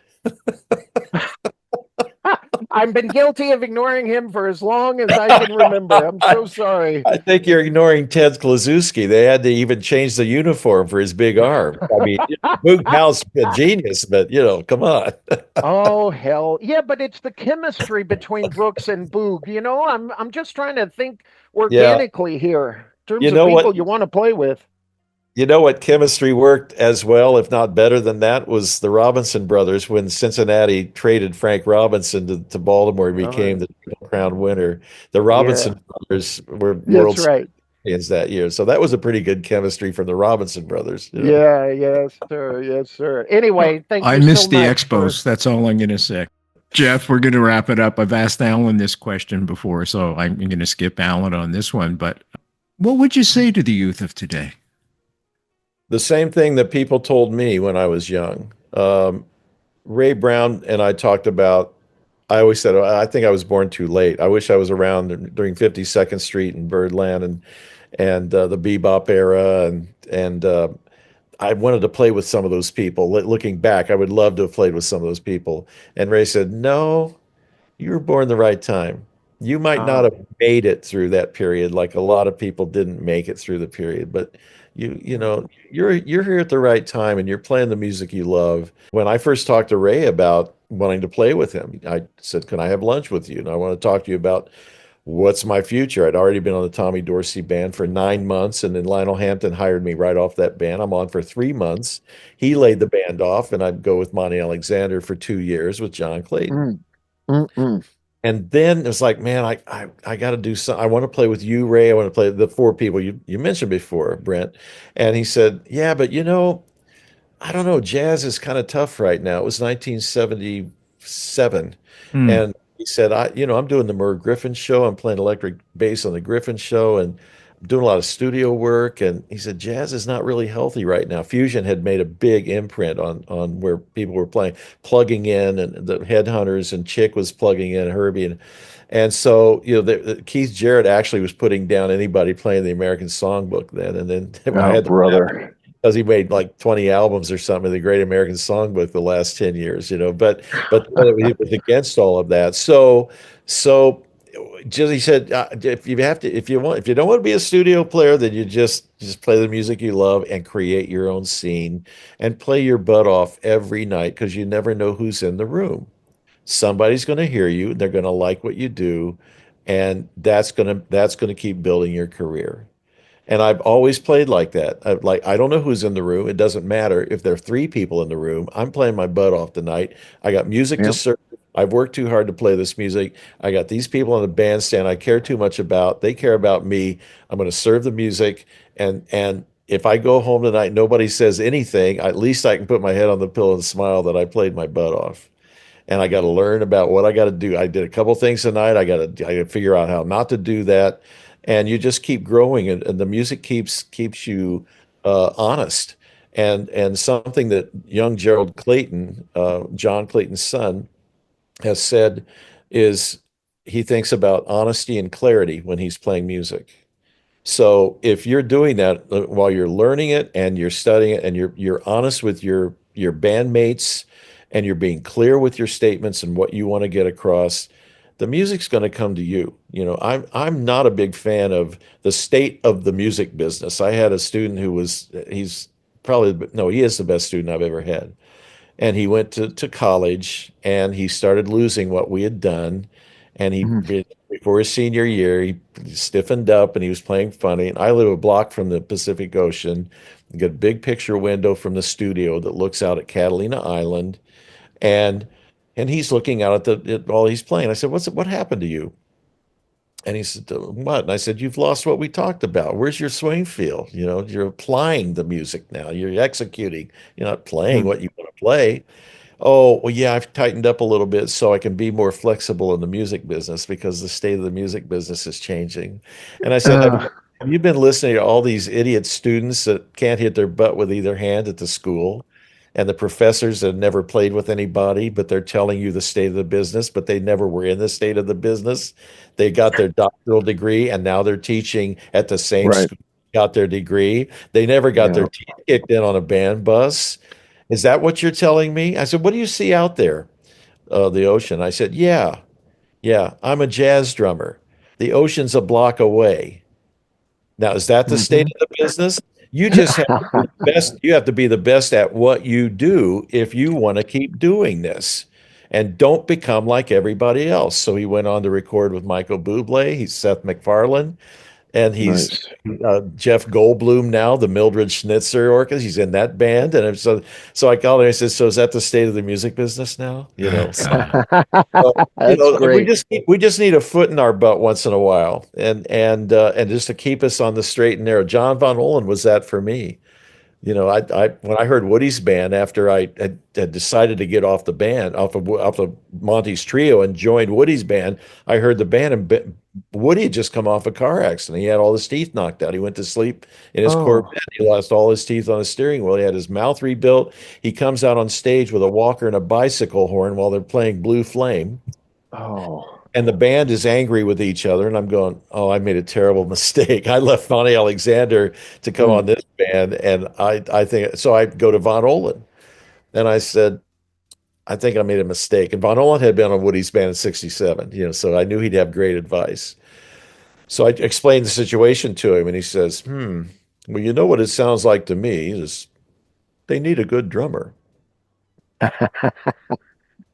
I've been guilty of ignoring him for as long as I can remember. I'm so sorry. I think you're ignoring Ted Klazuski. They had to even change the uniform for his big arm. I mean, Boog Powell's a genius, but come on. Oh hell. Yeah, but it's the chemistry between Brooks and Boog. I'm just trying to think Yeah, organically here in terms you of know what? people you want to play with. You know what chemistry worked as well, if not better than that, was the Robinson brothers when Cincinnati traded Frank Robinson to Baltimore and became Oh, the Triple Crown winner. The yeah. Robinson brothers were That's World right. Champions that year. So that was a pretty good chemistry from the Robinson brothers. Yeah, yes, sir. Yes, sir. Well, Anyway, thank I you so missed the much for Expos. That's all I'm going to say. Jeff, we're going to wrap it up. I've asked Alan this question before, so I'm going to skip Alan on this one. But what would you say to the youth of today? The same thing that people told me when I was young. Ray Brown and I talked about, I always said, "Oh, I think I was born too late. I wish I was around during 52nd Street and Birdland and the bebop era and I wanted to play with some of those people. Looking back, I would love to have played with some of those people." And Ray said, "No, you were born the right time. You might not uh, have made it through that period, like a lot of people didn't make it through the period, but you're here at the right time and you're playing the music you love." When I first talked to Ray about wanting to play with him, I said, "Can I have lunch with you? And I want to talk to you about what's my future." I'd already been on the Tommy Dorsey band for 9 months, and then Lionel Hampton hired me right off that band. I'm on for 3 months. He laid the band off, and I'd go with Monty Alexander for 2 years with John Clayton. mm, mm, mm. And then it's like, man, I got to do something. I want to play with you, Ray. I want to play the four people you mentioned before, Brent. And he said, "Yeah, but I don't know. Jazz is kind of tough right now." It was 1977. Hmm. And he said, I'm doing the Merv Griffin show. I'm playing electric bass on the Griffin show and I'm doing a lot of studio work. And he said, jazz is not really healthy right now. Fusion had made a big imprint on where people were playing, plugging in, and the Headhunters and Chick was plugging in, Herbie. And so, Keith Jarrett actually was putting down anybody playing the American Songbook then. And then I Oh, had to laugh brother. because he made like 20 albums or something, the Great American Songbook, the last 10 years. But he was against all of that. So just he said, if you don't want to be a studio player, then you just play the music you love and create your own scene and play your butt off every night because you never know who's in the room. Somebody's going to hear you, they're going to like what you do, and that's going to keep building your career. And I've always played like that. I don't know who's in the room. It doesn't matter if there are three people in the room. I'm playing my butt off tonight. I got music to Yeah. serve. I've worked too hard to play this music. I got these people on the bandstand I care too much about. They care about me. I'm going to serve the music, and if I go home tonight, nobody says anything, at least I can put my head on the pillow and smile that I played my butt off. And I got to learn about what I got to do. I did a couple things tonight. I got to figure out how not to do that. And you just keep growing, and the music keeps you honest. And something that young Gerald Clayton, John Clayton's son, has said is he thinks about honesty and clarity when he's playing music. So if you're doing that while you're learning it and you're studying it and you're honest with your bandmates and you're being clear with your statements and what you want to get across, the music's going to come to you. You know, I'm not a big fan of the state of the music business. I had a student who was he's probably no, he is the best student I've ever had. And he went to college and he started losing what we had done. And Mm. before his senior year, he stiffened up and he was playing funny. And I live a block from the Pacific Ocean. You got a big picture window from the studio that looks out at Catalina Island. And and he's looking out while he's playing. I said, what happened to you? And he said, what? And I said, you've lost what we talked about. Where's your swing feel? You know, you're applying the music now. You're executing. You're not playing Mm. what you want to play. Oh, well, yeah, I've tightened up a little bit so I can be more flexible in the music business because the state of the music business is changing. And I said, Uh, have you been listening to all these idiot students that can't hit their butt with either hand at the school? And the professors that never played with anybody, but they're telling you the state of the business, but they never were in the state of the business. They got their doctoral degree and now they're teaching at the same right. school, got their degree. They never got their Yeah. teeth kicked in on a band bus. Is that what you're telling me? I said, what do you see out there? The ocean. I said, yeah, yeah, I'm a jazz drummer. The ocean's a block away. Now, is that the state Hmm. of the business? You just have to be the best. You have to be the best at what you do if you want to keep doing this. And don't become like everybody else. So he went on to record with Michael Bublé. He's Seth MacFarlane. And he's Nice. Jeff Goldblum now, the Mildred Schnitzer Orchestra. He's in that band. And so I called him. I said, "So is that the state of the music business now?" You Oh, know, God. That's great. we just need a foot in our butt once in a while, and just to keep us on the straight and narrow. John Von Ohlen was that for me. You know, I when I heard Woody's band after I had decided to get off the band, off of Monty's trio and joined Woody's band, I heard the band and Woody had just come off a car accident. He had all his teeth knocked out. He went to sleep in his Oh, Corvette. He lost all his teeth on his steering wheel. He had his mouth rebuilt. He comes out on stage with a walker and a bicycle horn while they're playing Blue Flame. oh. And the band is angry with each other. And I'm going, oh, I made a terrible mistake. I left Vonnie Alexander to come on Mm. this band. And I think, so I go to Von Ohlen. And I said, I think I made a mistake. And Von Ohlen had been on Woody's band in 67, you know, so I knew he'd have great advice. So I explained the situation to him. And he says, well, you know what it sounds like to me is they need a good drummer.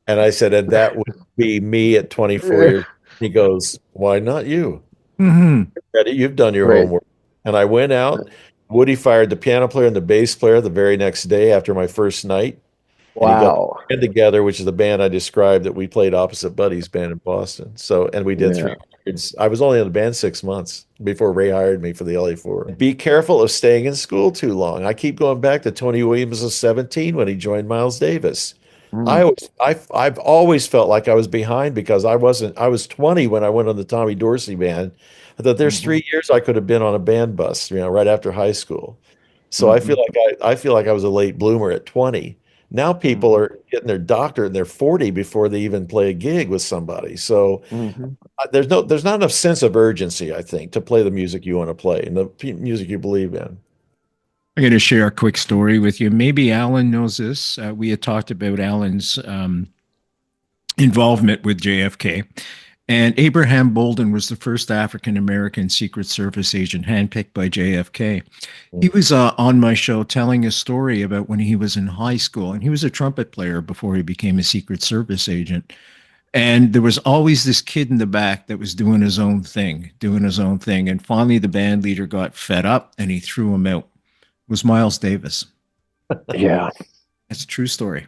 And I said, and that would be me at 24 years. He goes, why not you? Mhm. Eddie, you've done your Great. homework. And I went out. Woody fired the piano player and the bass player the very next day after my first night. And he got the Wow. band together, which is the band I described that we played opposite Buddy's band in Boston. So, and we did Yeah. 3 records. I was only in the band 6 months before Ray hired me for the LA4. Be careful of staying in school too long. I keep going back to Tony Williams was 17 when he joined Miles Davis. Mm. I've always felt like I was behind because I was 20 when I went on the Tommy Dorsey band. I thought there's Hmm. 3 years I could have been on a band bus, you know, right after high school. So Hmm. I feel like I was a late bloomer at 20. Now people Hmm. are getting their doctorate and they're 40 before they even play a gig with somebody. So Hmm. there's not enough sense of urgency, I think, to play the music you want to play and the music you believe in. I'm going to share a quick story with you. Maybe Alan knows this. We had talked about Alan's involvement with JFK. And Abraham Bolden was the first African American Secret Service agent handpicked by JFK. He was on my show telling a story about when he was in high school, and he was a trumpet player before he became a Secret Service agent. And there was always this kid in the back that was doing his own thing, doing his own thing. And finally, the band leader got fed up and he threw him out. It was Miles Davis. Yeah. It's a true story.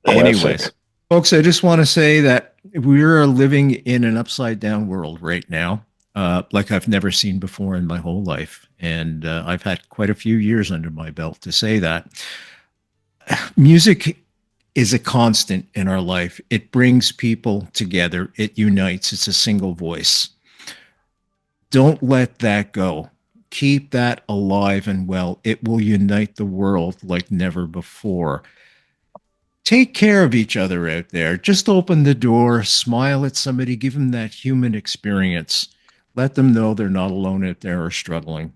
Classic. Anyways, folks, I just want to say that we're living in an upside down world right now. like I've never seen before in my whole life. And I've had quite a few years under my belt to say that. Music is a constant in our life. It brings people together, it unites, it's a single voice. Don't let that go. Keep that alive and well. It will unite the world like never before. Take care of each other out there. Just open the door, smile at somebody, give them that human experience. Let them know they're not alone out there or struggling.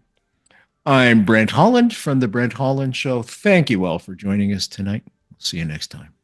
I'm Brent Holland from The Brent Holland Show. Thank you all for joining us tonight. See you next time.